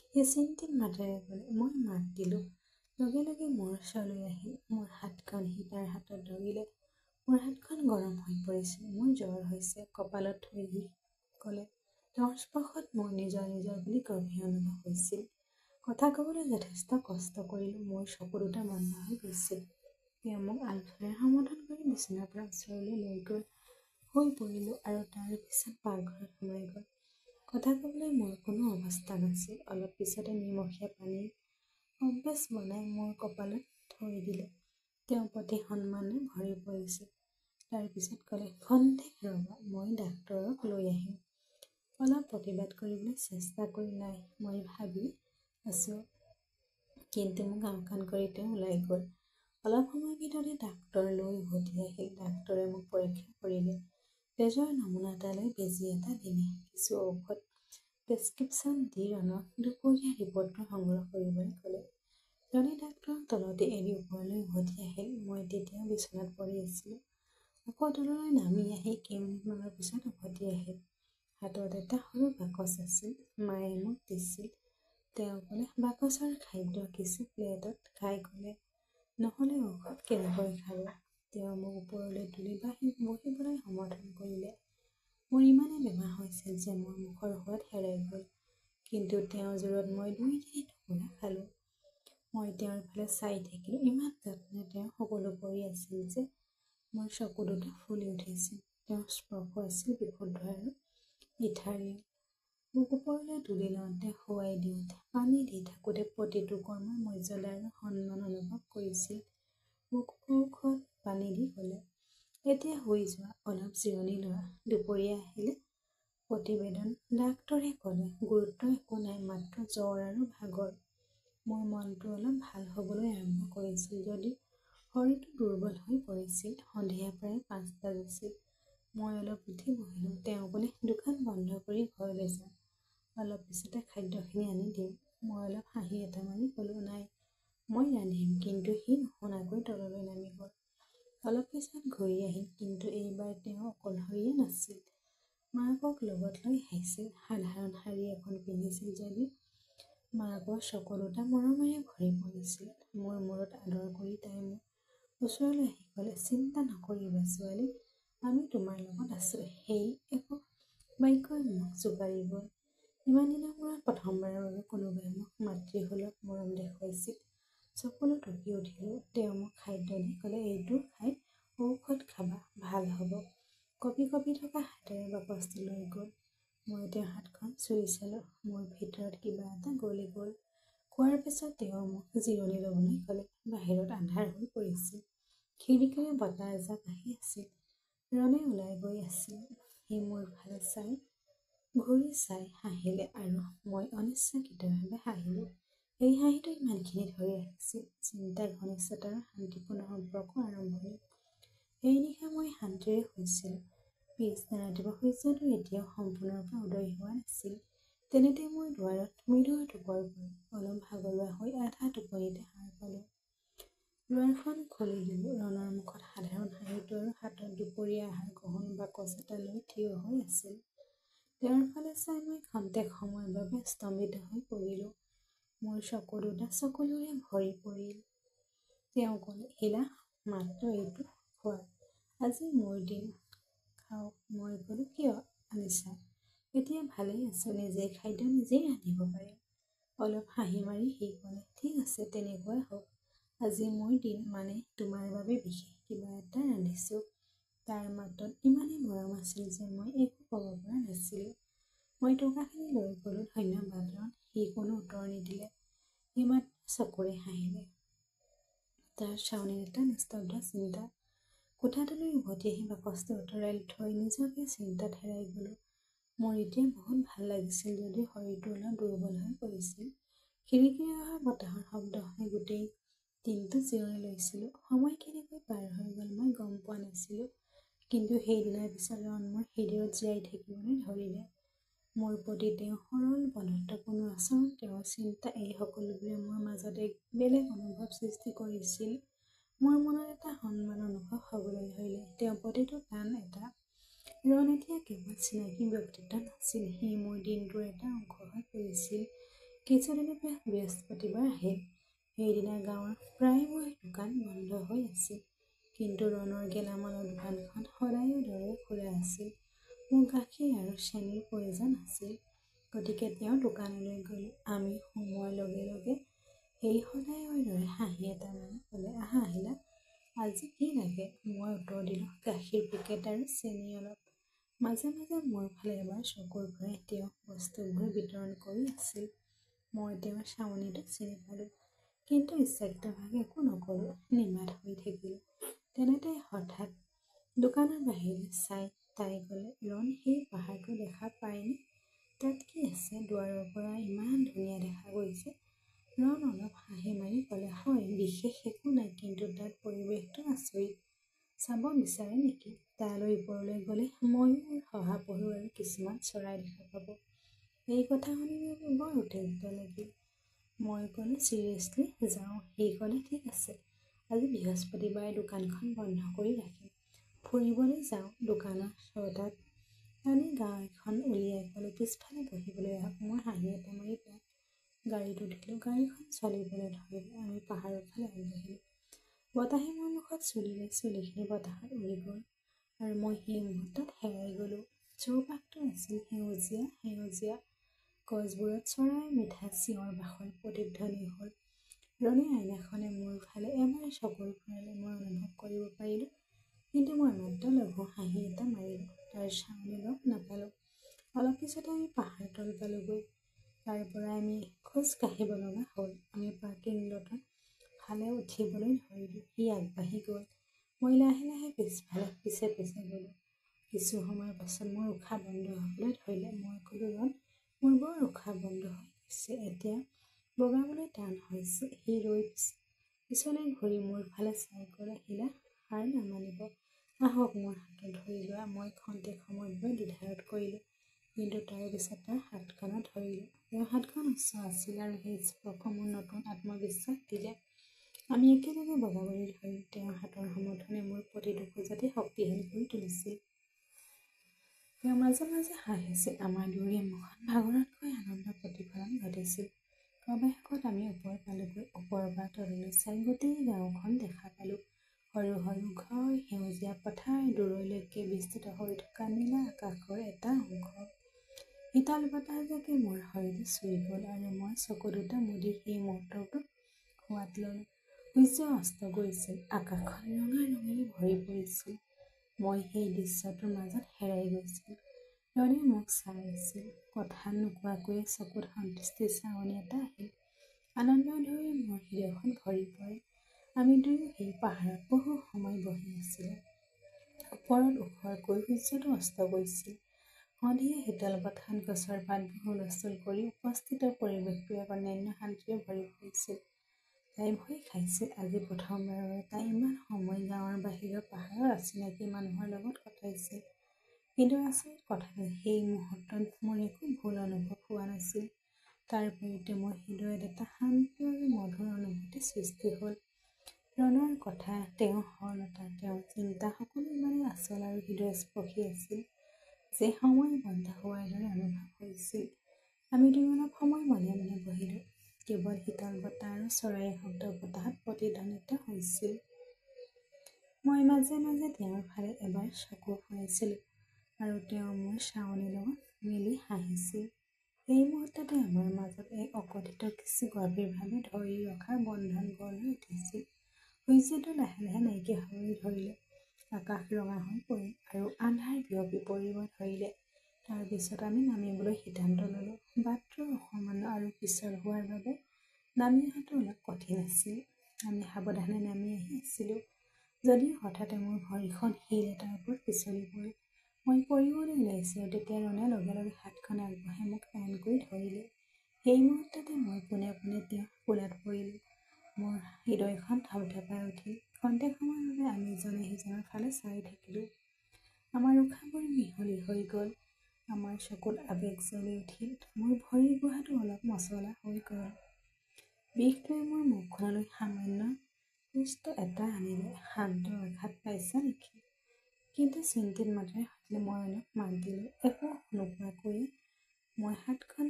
সি চিন্তিত মাতেৰে ক'লে। মই মাত দিলোঁ। লগে লগে মোৰ ওচৰলৈ আহিল। মোৰ হাতখন সি তাৰ হাতত ধৰিলে। মোৰ হাতখন গৰম হৈ পৰিছিল। মোৰ জ্বৰ হৈছে, কঁপালত থৈ সি ক'লে। তেওঁৰ স্পৰ্শত মোৰ নিজৰ নিজৰ বুলি গভীৰ অনুভৱ হৈছিল। কথা ক'বলৈ যথেষ্ট কষ্ট কৰিলোঁ। মোৰ চকু দুটা বন্ধ হৈ গৈছিল। তেওঁ মোক আলফাৰে সমাধান কৰি বিচনাৰ পৰা ওচৰলৈ লৈ গ'ল। শুই পৰিলোঁ আৰু তাৰ পিছত পাকঘৰত সোমাই গ'ল। কথা ক'বলৈ মোৰ কোনো অৱস্থা নাছিল। অলপ পিছতে নিমখীয়া পানীৰ অভ্যাস বনাই মোৰ কপালত থৈ দিলে। তেওঁ প্ৰতি সন্মানে ভৰি পৰিছিল। তাৰ পিছত ক'লে, খন্তেক ৰ'বা, মই ডাক্তৰক লৈ আহিম। অলপ প্ৰতিবাদ কৰিবলৈ চেষ্টা কৰি নাই, মই ভাবি আছোঁ, কিন্তু মোক আওকাণ কৰি তেওঁ ওলাই গ'ল। অলপ সময়ৰ ভিতৰতে ডাক্তৰ লৈ উভতি আহিল। ডাক্তৰে মোক পৰীক্ষা কৰিলে। তেজৰ নমুনা এটা লৈ বেজী এটা দিলে। কিছু ঔষধ প্ৰেছক্ৰিপশ্যন দি ৰণক দুপৰীয়া ৰিপৰ্টটো সংগ্ৰহ কৰিবলৈ ক'লে। ৰণে ডাক্তৰক তলতে এৰি ওপৰলৈ উভতি আহিল। মই তেতিয়াও বিচনাত পৰি আছিলোঁ। আকৌ তললৈ নামি আহি কেইমিনিটমানৰ পিছত উভতি আহিল। হাতত এটা সৰু বাকচ আছিল। মায়ে মোক দিছিল। তেওঁ ক'লে, বাকচৰ খাদ্য কিছু প্লেটত খাই ক'লে, নহ'লে ঔষধ কেনেকৈ খাব? তেওঁ মোক ওপৰলৈ তুলি বহিবলৈ সমৰ্থন কৰিলে। মোৰ ইমানেই বেমাৰ হৈছিল যে মোৰ মুখৰ সোৱাদ হেৰাই গ'ল। কিন্তু তেওঁৰ জোৰত মই 2-3 টুকুৰা খালোঁ। মই তেওঁৰ ফালে চাই থাকিলোঁ। ইমান যত্নেৰে তেওঁ সকলো কৰি আছিল যে মোৰ চকু দুটা ফুলি উঠিছিল। তেওঁৰ স্পৰ্শ আছিল বিশুদ্ধ আৰু ইথাৰিয়েল। মোক ওপৰলৈ তুলি লওঁতে, শুৱাই দিওঁতে, পানী দি থাকোঁতে প্ৰতিটো কৰ্মৰ মৰ্যাদা আৰু সন্মান অনুভৱ কৰিছিল। মোক ঔষধ পানী দি ক'লে, এতিয়া শুই যোৱা, অলপ জিৰণি লোৱা। দুপৰীয়া আহিলে প্ৰতিবেদন। ডাক্তৰে ক'লে, গুৰুতৰ একো নাই, মাত্ৰ জ্বৰ আৰু ভাগৰ। মোৰ মনটো অলপ ভাল হ'বলৈ আৰম্ভ কৰিছিল যদিও শৰীৰটো দুৰ্বল হৈ পৰিছিল। সন্ধিয়া প্ৰায় 5 বাজিছিল। মই অলপ উঠি বহিলোঁ। তেওঁ ক'লে, দোকান বন্ধ কৰি ঘৰলৈ যাম। অলপ পিছতে খাদ্যখিনি আনি দিম। মই অলপ হাঁহি এটা মাৰি ক'লোঁ, নাই, মই ৰান্ধিম। কিন্তু সি নুশুনাকৈ তললৈ নামি গ'ল। অলপ পিছত ঘূৰি আহিল, কিন্তু এইবাৰ তেওঁ অকলশৰীয়া নাছিল। মাকক লগত লৈ আহিছিল। সাধাৰণ শাৰী এখন পিন্ধিছিল যদিও মাকৰ চকু দুটা মৰমেৰে ভৰি পৰিছিল। মোৰ মূৰত আদৰ কৰি তাই মোৰ ওচৰলৈ আহি ক'লে, চিন্তা নকৰিবা ছোৱালী, আমি তোমাৰ লগত আছোঁ। সেই একো বাক্যই মোক জোকাৰি গ'ল। ইমান দিনৰ মূৰত প্ৰথমবাৰৰ বাবে কোনোবাই মোক মাতৃসুলভ মৰম দেখুৱাইছিল। চকুলো টুকি উঠিলোঁ। তেওঁ মোক খাদ্য দি ক'লে, এইটো খাই ঔষধ খাবা, ভাল হ'ব। কঁপি কঁপি থকা হাতেৰে বাকচটো লৈ গ'ল। মই তেওঁৰ হাতখন চুই চালোঁ। মোৰ ভিতৰত কিবা এটা গলি গ'ল। খোৱাৰ পিছত তেওঁ মোক জিৰণি ল'বলৈ ক'লে। বাহিৰত আন্ধাৰ হৈ পৰিছিল। খিৰিকীৰে বতাহ এজাক আহি আছিল। ৰণে ওলাই গৈ আছিল। সি মোৰ ফালে ঘূৰি চাই হাঁহিলে আৰু মই অনিচ্ছাকৃতভাৱে হাঁহিলোঁ। এই হাঁহিটো ইমানখিনি ধৰি ৰাখিছিল। চিন্তা, ঘনিষ্ঠতা আৰু শান্তিপূৰ্ণ সম্পৰ্ক আৰম্ভণি। এই নিশা মই শান্তিৰে শুইছিলোঁ। পিছদিনা ৰাতিপুৱা সূৰ্যটো এতিয়াও সম্পূৰ্ণৰূপে উদয় হোৱা নাছিল। তেনেতে মোৰ দুৱাৰত মৃদুৰ টোপৰ পৰে। অলপ ভাগৰুৱা হৈ আধা টোপনিতে সাৰ পালোঁ। দুৱাৰখন খুলি দিলোঁ। ৰণৰ মুখত সাধাৰণ হাঁহিটো আৰু হাতত দুপৰীয়া আহাৰ গ্ৰহণ বাকচ এটা লৈ থিয় হৈ আছিল। তেওঁৰ ফালে চাই মই খন্তেক সময়ৰ বাবে স্তম্ভিত হৈ পৰিলোঁ। মোৰ চকু দুটা চকুলোৰে ভৰি পৰিল। তেওঁ ক'লে, হিলা, মাত্ৰ এইটো খোৱা। আজি মোৰ দিন, খাওক। মই ক'লোঁ, কিয় আনিছা? এতিয়া ভালেই আছোঁ, নিজেই খাদ্য নিজেই ৰান্ধিব পাৰিম। অলপ হাঁহি মাৰি সি ক'লে, ঠিক আছে, তেনেকুৱাই হওক। আজি মোৰ দিন, মানে তোমাৰ বাবে বিশেষ কিবা এটা ৰান্ধিছোঁ। তাৰ মাতত ইমানেই মৰম আছিল যে মই একো ক'ব পৰা নাছিলোঁ। মই টকাখিনি লৈ ক'লোঁ, ধন্যবাদ ৰণ। সি কোনো উত্তৰ নিদিলে। সি মাত্ৰ চকুৰে হাঁহিলে। তাৰ চাউনিত এটা নিস্তব্ধ চিন্তা। কোঠাটোলৈ উভতি আহি বাকচটো আঁতৰাই থৈ নিজকে চিন্তাত হেৰাই গ'লোঁ। মোৰ এতিয়া বহুত ভাল লাগিছিল যদিও শৰীৰটো অলপ দুৰ্বল হৈ পৰিছিল। খিৰিকীৰে অহা বতাহৰ শব্দ হৈ গোটেই দিনটো জিৰণি লৈছিলোঁ। সময় কেনেকৈ পাৰ হৈ গ'ল মই গম পোৱা নাছিলোঁ। কিন্তু সেইদিনাৰ পিছত ৰণ মোৰ হৃদয়ত জীয়াই থাকিবলৈ ধৰিলে। মোৰ প্ৰতি তেওঁৰ সৰল বন্ধুত্বপূৰ্ণ আচৰণ, তেওঁৰ চিন্তা, এই সকলোবোৰে মোৰ মাজত এক বেলেগ অনুভৱ সৃষ্টি কৰিছিল। মোৰ মনত এটা সন্মান অনুভৱ হ'বলৈ ধৰিলে। তেওঁৰ প্ৰতিটো কাম এটা। ৰণ এতিয়া কেৱল চিনাকি ব্যক্তিত্ব নাছিল, সি মোৰ দিনটোৰ এটা অংশ হৈ পৰিছিল। কিছুদিনৰ পৰা বৃহস্পতিবাৰ আহিল। সেইদিনা গাঁৱৰ প্ৰায়বোৰ দোকান বন্ধ হৈ আছিল। কিন্তু ৰণৰ গেলামালৰ দোকানখন সদায়ৰ দৰে খোলা আছিল। মোক গাখীৰ আৰু চেনিৰ প্ৰয়োজন আছিল। গতিকে তেওঁ দোকানলৈ গ'ল। আমি সোমোৱাৰ লগে লগে সেই সদায়ৰ দৰে হাঁহি এটা মাৰি ক'লে, আহা আহিলা, আজি কি লাগে? মই উত্তৰ দিলোঁ, গাখীৰ পেকেট আৰু চেনি অলপ। মাজে মাজে মোৰ ফালে এবাৰ চকুৰ ভৰাই তেওঁ বস্তুবোৰ বিতৰণ কৰি আছিল। মই তেওঁৰ চাৱনিটো চিনি পালোঁ, কিন্তু ইচ্ছাকৃতভাৱে একো নকৰোঁ, নিমাত হৈ থাকিলোঁ। তেনেতে হঠাৎ দোকানৰ বাহিৰে চাই তাই ক'লে, ৰণ, সেই পাহাৰটো দেখা পায়নে? তাত কি আছে? দুৱাৰৰ পৰা ইমান ধুনীয়া দেখা গৈছে। ৰণ অলপ হাঁহি মাৰি ক'লে, হয়, বিশেষ একো নাই, কিন্তু তাত পৰিৱেশটো আচৰিত। চাব বিচাৰে নেকি? তালৈ ওপৰলৈ গ'লে ময়ূৰ, শহাপহু আৰু কিছুমান চৰাই দেখা পাব। এই কথা শুনি মোৰ বৰ উত্তেজিত লাগিল। মই ক'লোঁ, চিৰিয়াছলি? যাওঁ। সি ক'লে, ঠিক আছে, আজি বৃহস্পতিবাৰে দোকানখন বন্ধ কৰি ৰাখিম। ফুৰিবলৈ যাওঁ। দোকানৰ ছটাত আনি গাঁও এখন উলিয়াই ক'লে, পিছফালে বহিবলৈ আহক। মই হাঁহি এটা মাৰি তাত গাড়ীত উঠিলোঁ। গাড়ীখন চলিবলৈ ধৰিলে। আমি পাহাৰৰ ফালে আগবাঢ়িলোঁ। বতাহে মোৰ মুখত চুলিলে। চুলিখিনি বতাহত উৰি গ'ল আৰু মই সেই মুহূৰ্তত হেৰাই গ'লোঁ। চৌপাশটো আছিল সেউজীয়া সেউজীয়া। গছবোৰত চৰাইৰ মিঠা চিঞৰ বাখৰ প্ৰতিধ্বনি হ'ল। ৰণে আইনাখনে মোৰ ফালে এবাৰ চকুৰ ফুৰালে। মই অনুভৱ কৰিব পাৰিলোঁ, কিন্তু মই মাত্ৰ লঘু হাঁহি এটা মাৰিলোঁ। তাৰ চাৱনি লগ নাপালোঁ। অলপ পিছতে আমি পাহাৰ তল পালোগৈ। তাৰ পৰা আমি খোজ কাঢ়িব লগা হ'ল। আমি পাৰ্কিং লটৰ ফালে উঠিবলৈ ধৰিলোঁ। সি আগবাঢ়ি গ'ল। মই লাহে লাহে পিছে পিছে গ'লোঁ। কিছু সময়ৰ পাছত মোৰ উশাহ বন্ধ হ'বলৈ ধৰিলে। মই ক'লোঁ, ৰণ, মোৰ বৰ উশাহ বন্ধ হৈ গৈছে, এতিয়া বগাবলৈ টান হৈছে। সি ৰৈ পিছলৈ ঘূৰি মোৰ ফালে চাই ক'লে, শিলা, হাৰ নামানিব, আহক, মোৰ হাতত ধৰি লোৱা। মই খন্তেক সময়ৰ বাবে দ্বিধাৰত কৰিলোঁ, কিন্তু তাৰ পিছত তাৰ হাতখনত ধৰিলোঁ। তেওঁৰ হাতখন উচ্চ আছিল আৰু সেই স্পৰ্শ মোৰ নতুন আত্মবিশ্বাস দিলে। আমি একেলগে বগাবলৈ ধৰিলোঁ। তেওঁৰ হাতৰ সমৰ্থনে মোৰ প্ৰতিটো খোজতে শক্তিশালী কৰি তুলিছিল। তেওঁ মাজে মাজে হাঁহিছিল। আমাৰ দুয়োৰে মুখত ভাগৰতকৈ আনন্দৰ প্ৰতিফলন ঘটিছিল। অৱশেষত আমি ওপৰ পালোগৈ। ওপৰৰ পৰা তললৈ চাই গোটেই গাঁওখন দেখা পালোঁ। সৰু সৰু ঘৰ, সেউজীয়া পথাৰ, দূৰলৈকে বিস্তৃত হৈ থকা নীলা আকাশৰ এটা অংশ। শীতল বতাহজাকে মোৰ শৰীৰটো চুই গ'ল আৰু মই চকু দুটা মুদি সেই মুহূৰ্তটোৰ সোৱাদ ল'লোঁ। সূৰ্য অস্ত গৈছিল। আকাশখন ৰঙা ৰঙেৰে ভৰি পৰিছিল। মই সেই দৃশ্যটোৰ মাজত হেৰাই গৈছিল। ৰণে মোক চাই আছিল। কথা নোকোৱাকৈয়ে চকুত সন্তুষ্টিৰ চাৱনি এটা আহিল। আনন্দৰ ঢৌৰে মোৰ হৃদয়খন ভৰি পৰে। আমি দুয়ো সেই পাহাৰত বহু সময় বহি আছিলোঁ। ওপৰত ওখৰকৈ সূৰ্যটো অস্ত গৈছিল। সন্ধিয়া শীতল বতাহত গছৰ পাতবোৰ হুলস্থুল কৰি উপস্থিত পৰিৱেশটো এক অনন্য শান্তিৰে ভৰি পৰিছিল। তাই ভয় খাইছিল। আজি প্ৰথমবাৰৰ বাবে তাই ইমান সময় গাঁৱৰ বাহিৰৰ পাহাৰৰ অচিনাকি মানুহৰ লগত কটাইছিল। কিন্তু আচৰিত কথাটো, সেই মুহূৰ্তত মোৰ একো ভুল অনুভৱ হোৱা নাছিল। তাৰ পৰিৱৰ্তে মোৰ হৃদয়ত এটা শান্ত আৰু মধুৰ অনুভূতি সৃষ্টি হ'ল। ৰণৰ কথা, তেওঁৰ সৰলতা, তেওঁৰ চিন্তা সকলো ইমানেই আচল আৰু হৃদয়স্পৰ্শী আছিল যে সময় বন্ধ হোৱাৰ দৰে অনুভৱ হৈছিল। আমি দুয়ো অলপ সময় মনে মনে বহিলোঁ। কেৱল শীতল বতাহ আৰু চৰাইৰ শব্দ বতাহত প্ৰতিধ্বনিত হৈছিল। মই মাজে মাজে তেওঁৰ ফালে এবাৰ চকু ফুৰাইছিলোঁ আৰু তেওঁ মোৰ চাৱনিৰ লগত মিলি হাঁহিছিল। এই মুহূৰ্ততে আমাৰ মাজত এক অকথিত কিছু গভীৰভাৱে ধৰি ৰখাৰ বন্ধন গঢ় লৈ উঠিছিল। সূৰ্যটো লাহে লাহে নাইকিয়া হ'বলৈ ধৰিলে। আকাশ ৰঙা হৈ পৰিল আৰু আন্ধাৰ বিয়পি পৰিব ধৰিলে। তাৰ পিছত আমি নামিবলৈ সিদ্ধান্ত ল'লোঁ। বাটটো অসমান আৰু পিছল হোৱাৰ বাবে নামি অহাটো অলপ কঠিন আছিল। আমি সাৱধানে নামি আহি আছিলোঁ যদিও হঠাতে মোৰ ভৰিখন শিল এটাৰ ওপৰত পিছলি পৰিল। মই পৰিবলৈ ওলাইছিলোঁ, তেতিয়া ৰণে লগে লগে হাতখন আগবঢ়াই মোক টান কৰি ধৰিলে। সেই মুহূৰ্ততে মই পোনে পোনে তেওঁৰ কোলাত পৰিলোঁ। মোৰ হৃদয়খন ধপধপাই উঠিল। খন্তেক সময়ৰ বাবে আমি ইজনে সিজনৰ ফালে চাই থাকিলোঁ। আমাৰ উশাহবোৰ মিহলি হৈ গ'ল। আমাৰ চকুত আৱেগ জ্বলি উঠিল। মোৰ ভৰিৰ গুহাটো অলপ মচলা হৈ গ'ল। বিষটোৱে মোৰ মুখখনলৈ সামান্য পুষ্ট এটা আনিলে। শান্ত, আঘাত পাইছা নেকি? কিন্তু চিন্তিত মাতেৰে সুধিলে। মই অলপ মাত দিলোঁ। একো নোকোৱাকৈয়ে মই হাতখন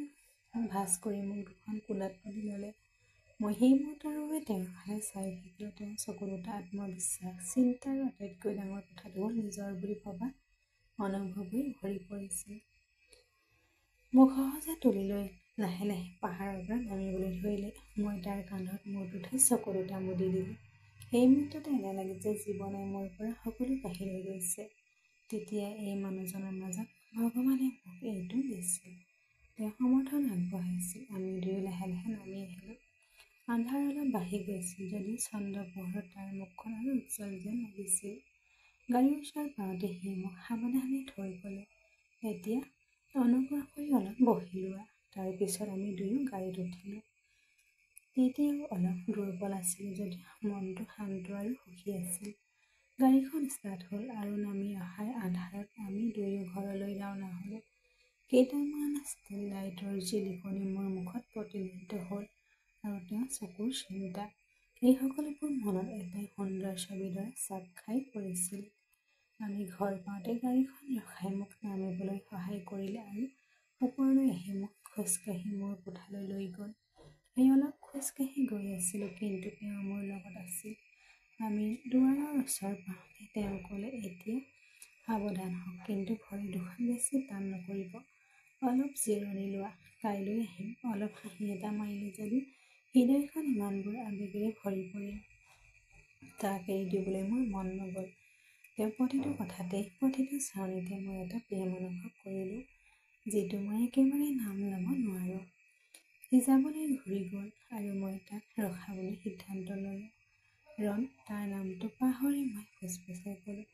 ভাঁজ কৰি মোক দুখন কোলাত তুলি ল'লে। মই সেই মুহূৰ্তৰ বাবে তেওঁৰ ফালে চাই থাকিলোঁ। তেওঁৰ চকু দুটা আত্মবিশ্বাস, চিন্তা আৰু আটাইতকৈ ডাঙৰ কথাটো হ'ল নিজৰ বুলি ভবা অনুভৱেই ভৰি পৰিছিল। মোক সহজে তুলি লৈ লাহে লাহে পাহাৰৰ পৰা নামিবলৈ ধৰিলে। মই তাৰ কান্ধত মূৰটো থৈ চকু দুটা মুদি দিলোঁ। সেই মুহূৰ্ততে এনে লাগিল যে জীৱনে মোৰ পৰা সকলো কাঢ়ি লৈ গৈছে। তেতিয়া এই মানুহজনৰ মাজত ভগৱানে মোক এইটো দিছিল। তেওঁ সমৰ্থন আগবঢ়াইছিল। আমি দুয়ো লাহে লাহে নামি আহিলোঁ। আন্ধাৰ অলপ বাঢ়ি গৈছিল যদিও চন্দ্ৰ পোহৰত তাৰ মুখখন আৰু উজ্জ্বল যেন লাগিছিল। গাড়ীৰ ওচৰত পাওঁতে সি মোক সাৱধানে থৈ ক'লে, এতিয়া অনুগ্ৰহ কৰি অলপ বহি লোৱা। তাৰ পিছত আমি দুয়ো গাড়ীত উঠিলোঁ। তেতিয়াও অলপ দুৰ্বল আছিলোঁ যদিও মনটো শান্ত আৰু সুখী আছিল। গাড়ীখন ষ্টাৰ্ট হ'ল আৰু নামি অহাৰ আন্ধাৰত আমি দুয়ো ঘৰলৈ ৰাওনা হ'লোঁ। কেইটামান ষ্ট্ৰীট লাইটৰ জিলিকনি মোৰ মুখত প্ৰতিধ্বনিত হ'ল আৰু তেওঁৰ চকুৰ চিন্তা। এই সকলোবোৰ মনত এটাই সুন্দৰ ছবিৰ দৰে ছাপ খাই পৰিছিল। আমি ঘৰ পাওঁতে গাড়ীখন ৰখাই মোক নামিবলৈ সহায় কৰিলে আৰু ওপৰলৈ আহি মোক খোজকাঢ়ি মোৰ কোঠালৈ লৈ গ'ল। সেই অলপ খোজকাঢ়ি গৈ আছিলোঁ, কিন্তু তেওঁ মোৰ লগত আছিল। আমি দুৱাৰৰ ওচৰ পাওঁতে তেওঁ ক'লে, এতিয়া সাৱধান হওক, কিন্তু ভৰি দুখন বেছি টান নকৰিব। অলপ জিৰণি লোৱা, কাইলৈ আহিম। অলপ হাঁহি এটা মাৰিলে যদিও হৃদয়খন ইমানবোৰ আবেগেৰে ভৰি পৰিল। তাক এৰি দিবলৈ মোৰ মন নগ'ল। তেওঁ প্ৰতিটো কথাতে, প্ৰতিটো চাউনিতে মই এটা প্ৰেম অনুভৱ কৰিলোঁ, যিটো মই একেবাৰে নাম ল'ব নোৱাৰোঁ। সি যাবলৈ ঘূৰি গ'ল আৰু মই তাক ৰখাবলৈ সিদ্ধান্ত ল'লোঁ। ৰণ, তাৰ নামটো পাহৰি মই ফুচফুচাই ক'লোঁ।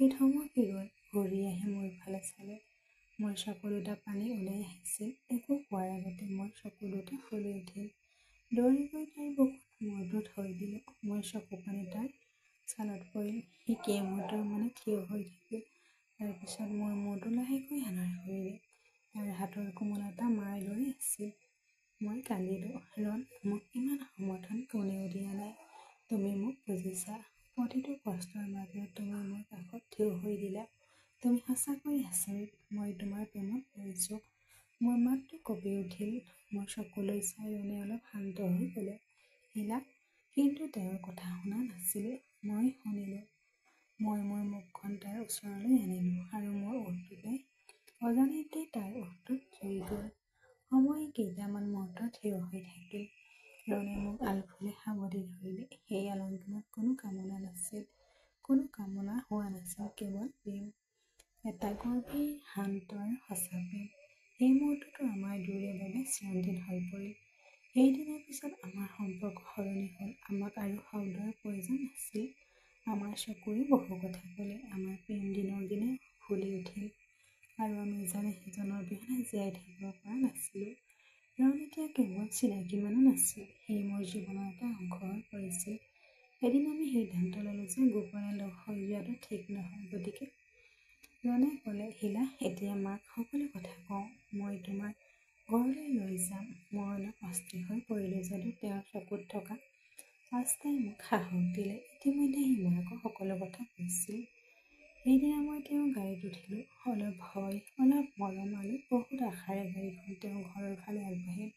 সি থমকি গ'ল, ঘূৰি আহি মোৰ ফালে চালে। মোৰ চকু দুটা পানী ওলাই আহিছিল। একো কোৱাৰ আগতে মোৰ চকু দুটা ফুলি উঠিল। দৌৰি গৈ তাইৰ বুকুত মূৰটো থৈ দিলোঁ। মোৰ চকু পানী তাৰ ছালত পৰিল। সি কেইমুহূৰ্তৰ মানে থিয় হৈ থাকিল। তাৰ পিছত মোৰ মূৰটো লাহেকৈ আদৰ কৰিলে। তাৰ হাতৰ কোমলতা মাৰ দৰে আছিল। মই কান্দিলোঁ। ৰণ, মোক ইমান সমৰ্থন কোনেও দিয়া নাই। তুমি মোক বুজিছা। প্ৰতিটো কষ্টৰ মাজত তুমি মোৰ কাষত থিয় হৈ দিলা। তুমি সঁচাকৈয়ে আচৰিত। মই তোমাৰ প্ৰেমত পৰিছোঁ। মোৰ মাতটো কঁপি উঠিল। মোৰ চকুলৈ চাই ৰণে অলপ শান্ত হৈ ক'লে, শিলা। কিন্তু তেওঁৰ কথা শুনা নাছিলোঁ। মই শুনিলোঁ। মই মোৰ মুখখন তাৰ ওচৰলৈ আনিলোঁ আৰু মোৰ ওঠটো তাই অজানিতে তাৰ ওঠটোত জুই গ'ল। সময় কেইটামান মুহূৰ্ত থিয় হৈ থাকিল। ৰণে মোক আলফুলে সাৱটি ধৰিলে। সেই আলিংগনত কোনো কামনা নাছিল, কোনো কামনা হোৱা নাছিল, কেৱল প্ৰেম। এটা গভীৰ, শান্ত আৰু সঁচা প্ৰেম। সেই মুহূৰ্তটো আমাৰ দুয়োৰে বাবে চিৰন্তন হৈ পৰিল। সেইদিনাৰ পিছত আমাৰ সম্পৰ্ক সলনি হ'ল। আমাক আৰু শব্দৰ প্ৰয়োজন নাছিল। আমাৰ চকুৰে বহু কথা ক'লে। আমাৰ প্ৰেম দিনক দিনে ফুলি উঠিল আৰু আমি ইজনে সিজনৰ অবিহনে জীয়াই থাকিব পৰা নাছিলোঁ। ৰণ এতিয়া কেৱল চিনাকি মানুহ নাছিল, সি মোৰ জীৱনৰ এটা অংশ হৈ পৰিছিল। এদিন আমি সিদ্ধান্ত ল'লোঁ যে গোপনে লগ হৈ যোৱাটো ঠিক নহয়। গতিকে ৰণে ক'লে, শিলা, এতিয়া মাক সকলো কথা কওঁ। মই তোমাক ঘৰলৈ লৈ যাম। মই অলপ অস্থিৰ হৈ পৰিলোঁ যদিও তেওঁৰ চকুত থকা আস্থাই মোক সাহস দিলে। ইতিমধ্যে সি মাকক সকলো কথা কৈছিল। সেইদিনা মই তেওঁৰ গাড়ীত উঠিলোঁ। অলপ ভয়, অলপ মৰম আৰু বহুত আশাৰে গাড়ীখন তেওঁৰ ঘৰৰ ফালে আগবাঢ়িল,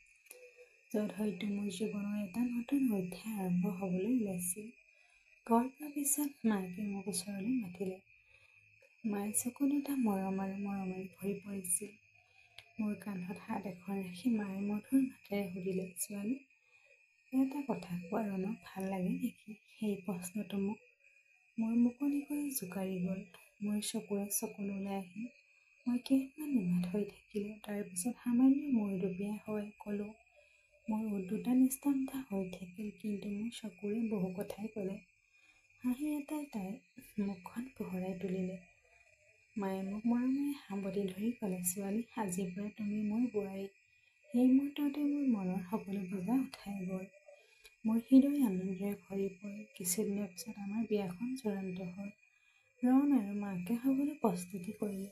য'ত হয়তো মোৰ জীৱনৰ এটা নতুন অধ্যায় আৰম্ভ হ'বলৈ ওলাইছিল। ঘৰ পোৱাৰ পিছত মাকে মোক ওচৰলৈ মাতিলে। মায়ে চকু দুটা মৰম আৰু মৰমেৰে ভৰি পৰিছিল। মোৰ কান্ধত হাত এখন ৰাখি মায়ে মধুৰ মাতেৰে সুধিলে, ছোৱালী, এটা কথা কোৱা, ৰণক ভাল লাগে নেকি? সেই প্ৰশ্নটো মোৰ মুকলিকৈ জোকাৰি গ'ল। মোৰ চকুৰে চকু ওলাই আহিল। মই কেইদিনমান নিমাত হৈ থাকিলোঁ। তাৰ পিছত সামান্য মূৰ দুপিয়াই হয় ক'লোঁ। মোৰ ওঠ দুটা নিস্তব্ধ হৈ থাকিল, কিন্তু মোৰ চকুৰে বহু কথাই ক'লে। হাঁহি এটাই তাইৰ মুখখন পোহৰাই তুলিলে। মায়ে মোক মৰমেৰে সাৱটি ধৰি ক'লে, ছোৱালী, আজিৰ পৰা তুমি মোৰ বোৱাৰী। সেই মুহূৰ্ততে মোৰ মনৰ সকলো বোজা উঠাই গ'ল। মোৰ হৃদয় আনন্দেৰে ভৰি পৰিল। কিছুদিনৰ পিছত আমাৰ বিয়াখন চূড়ান্ত হ'ল। ৰণ আৰু মাকে সকলো প্ৰস্তুতি কৰিলে।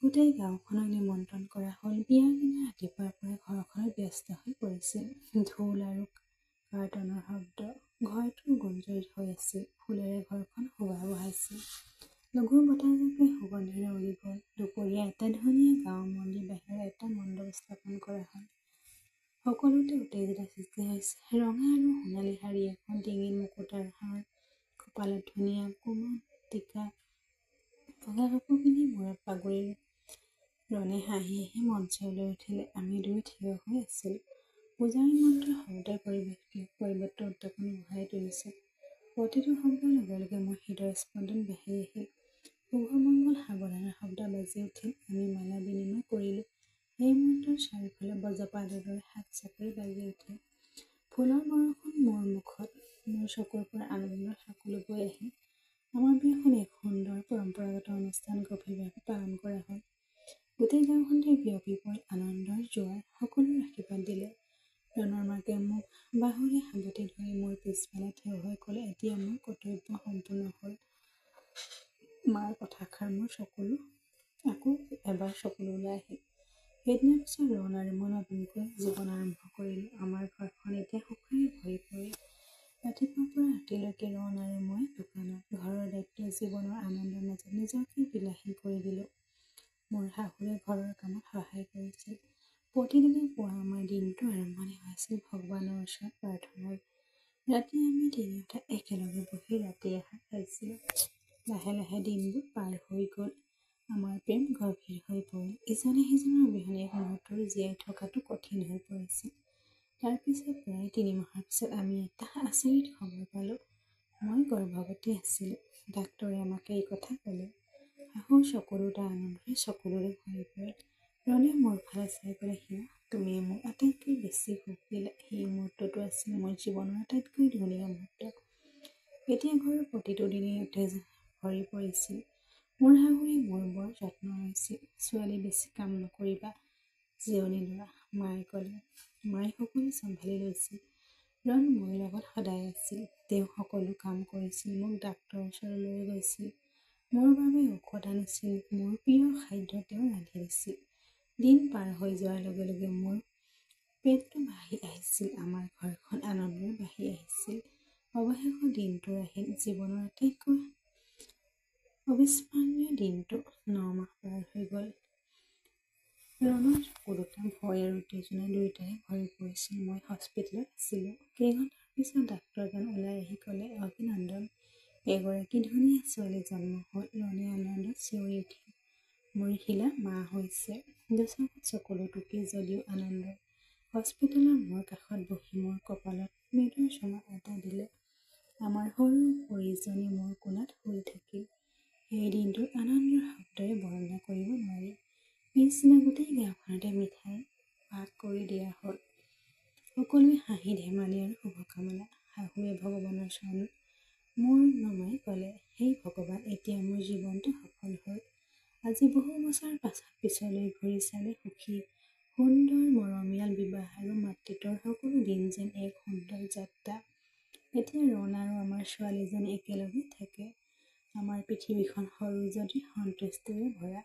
গোটেই গাঁওখনক নিমন্ত্ৰণ কৰা হ'ল। বিয়াৰ দিনা ৰাতিপুৱাৰ পৰাই ঘৰখনত ব্যস্ত হৈ পৰিছিল। ঢোল আৰু কাৰ্টনৰ শব্দ ঘৰটো গুঞ্জৰিত হৈ আছিল। ফুলেৰে ঘৰখন শোভা বঢ়াইছিল। লঘু বতাহজাকে সুগন্ধিৰে উৰি গ'ল। দুপৰীয়া এটা ধুনীয়া গাঁৱৰ মন্দিৰ বাহিৰত এটা মণ্ডপ স্থাপন কৰা হ'ল। সকলোতে উত্তেজনা সৃষ্টি হৈছে। ৰঙা আৰু সোণালী শাৰী এখন, ডিঙিত মুকুতাৰ হাৰ, কপালত ধুনীয়া কোমল টিকা, বগা কাপোৰ পিন্ধি মূৰত পাগুৰি ৰণে হাঁহি হাঁহি মঞ্চত মঞ্চলৈ উঠিলে। আমি দুয়ো থিয় হৈ আছিলোঁ। পূজাৰী মন্ত্ৰৰ শব্দই পৰিৱেশটো উত্তাপন বঢ়াই তুলিছে। প্ৰতিটো শব্দৰ লগে লগে মোৰ হৃদয়ৰ স্পন্দন বাঢ়ি আহিল। শুভমংগল সাৱধানৰ শব্দ বাজি উঠিল। আমি মালা বিনিময় কৰিলোঁ। সেই মুহূৰ্তত চাৰিওফালে বজ্ৰপাতৰ দৰে হাত চাপৰি বাজি উঠিল। ফুলৰ বৰষুণ মোৰ মুখত, মোৰ চকুৰ পৰা আনন্দৰ সাঁকোলো বৈ আহিল। আমাৰ বিয়াখন এক সুন্দৰ পৰম্পৰাগত অনুষ্ঠান গভীৰভাৱে পালন কৰা হ'ল। গোটেই গাঁওখনতে বিয়পি পৰিল আনন্দৰ জোৱাৰ। সকলোৰে আশীৰ্বাদ দিলে। ৰণৰ মাকে মোক বাহুৰে সাৱটি ধৰি মোৰ পিছফালে থিয় হৈ ক'লে, এতিয়া মোৰ কৰ্তব্য সম্পূৰ্ণ হ'ল। মাৰ কথাষাৰ মোৰ আকৌ এবাৰ চকুলৈ ওলাই আহিল। সেইদিনাৰ পিছত ৰণ আৰু মই নতুনকৈ জীৱন আৰম্ভ কৰিলোঁ। আমাৰ ঘৰখন এতিয়া সুখেৰে ভৰি পৰিল। ৰাতিপুৱাৰ পৰা ৰাতিলৈকে ৰণ আৰু মই দোকানত, ঘৰৰ দায়িত্ব, জীৱনৰ আনন্দৰ মাজত নিজকে বিলাসী কৰি দিলোঁ। মোৰ শাহুৱে ঘৰৰ কামত সহায় কৰিছিল। প্ৰতিদিনে পুৱা আমাৰ দিনটো আৰম্ভণি হৈছিল ভগৱানৰ ওচৰত প্ৰাৰ্থনাৰে। ৰাতি আমি তিনিওটা একেলগে বহি ৰাতি আহাৰ খাইছিলোঁ। লাহে লাহে দিনবোৰ পাৰ হৈ গ'ল। আমাৰ প্ৰেম গভীৰ হৈ পৰিল। ইজনে সিজনৰ অবিহনে এক মুহূৰ্তৰো জীয়াই থকাটো কঠিন হৈ পৰিছিল। তাৰ পিছত প্ৰায় 3 মাহৰ পিছত আমি এটা আচৰিত খবৰ পালোঁ। মই গৰ্ভৱতী আছিলোঁ। ডাক্তৰে আমাক এই কথা ক'লে। শাহুৰ চকু দুটা আনন্দৰে চকুলোৰে ভৰি পৰিল। ৰনে মোৰ ফালে চাই ক'লে, হিয়া, তুমি মোক আটাইতকৈ বেছি সুখ দিলা। সেই মুহূৰ্তটো আছিল মোৰ জীৱনৰ আটাইতকৈ ধুনীয়া মুহূৰ্ত। এতিয়া ঘৰৰ প্ৰতিটো দিনেই উত্তেজনাৰে ভৰি পৰিছিল। মোৰ শাহুৱে মোৰ বৰ যত্ন লৈছিল। ছোৱালী, বেছি কাম নকৰিবা, জিৰণি লোৱা, মায়ে ক'লে। মায়ে সকলো চম্ভালি লৈছিল। ৰণ মোৰ লগত সদায় আছিল। তেওঁ সকলো কাম কৰিছিল, মোক ডাক্তৰৰ ওচৰলৈ লৈ গৈছিল, মোৰ বাবে ঔষধ আনিছিল, মোৰ প্ৰিয় খাদ্য তেওঁ ৰান্ধি দিছিল। দিন পাৰ হৈ যোৱাৰ লগে লগে মোৰ পেটটো বাঢ়ি আহিছিল। আমাৰ ঘৰখন আনন্দৰে বাঢ়ি আহিছিল। অৱশেষত দিনটো আহিল, জীৱনৰ আটাইতকৈ অবিস্মৰণীয় দিনটো। 9 মাহ পাৰ হৈ গ'ল। ৰণৰ চকু দুটা ভয় আৰু উত্তেজনা দুয়োটাৰে ভৰি পৰিছিল। মই হস্পিটেলত আছিলোঁ। কেইঘণ্টাৰ পিছত ডাক্তৰজন ওলাই আহি ক'লে, অভিনন্দন, এগৰাকী ধুনীয়া ছোৱালী জন্ম হ'ল। ৰনে আনন্দত চিঞৰি উঠিল, মোৰ শিলা মা হৈছে। দুচকুত চকুলো টুকি যদিও আনন্দ। হস্পিটেলৰ মোৰ কাষত বহি মোৰ কপালত মৃদুৰ চুমা এটা দিলে। আমাৰ সৰু পৰীজনী মোৰ কোলাত শুই থাকিল। সেই দিনটোৰ আনন্দৰ শব্দৰে বৰ্ণনা কৰিব নোৱাৰি। পিছদিনা গোটেই গাঁওখনতে মিঠাই ভাগ কৰি দিয়া হ'ল। সকলোৱে হাঁহি ধেমালি আৰু শুভকামনা। শাহুৱে ভগৱানৰ চৰণত মূৰ নমাই ক'লে, হে ভগৱান, এতিয়া মোৰ জীৱনটো সফল হ'ল। আজি বহু বছৰ পাছত পিছলৈ ঘূৰি চালে সুখী, সুন্দৰ, মৰমীয়াল বিবাহ আৰু মাতৃত্বৰ সকলো দিন যেন এক সুন্দৰ যাত্ৰা। এতিয়া ৰণ আৰু আমাৰ ছোৱালীজনী একেলগে থাকে। আমাৰ পৃথিৱীখন সৰু যদিও সন্তুষ্টিৰে ভৰা।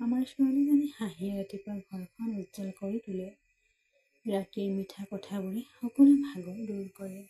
আমাৰ ছোৱালীজনী হাঁহিয়ে ৰাতিপুৱা ঘৰখন উজ্জ্বল কৰি তোলে। ৰাতিৰ মিঠা কথাবোৰে সকলো ভাগৰ দূৰ কৰে।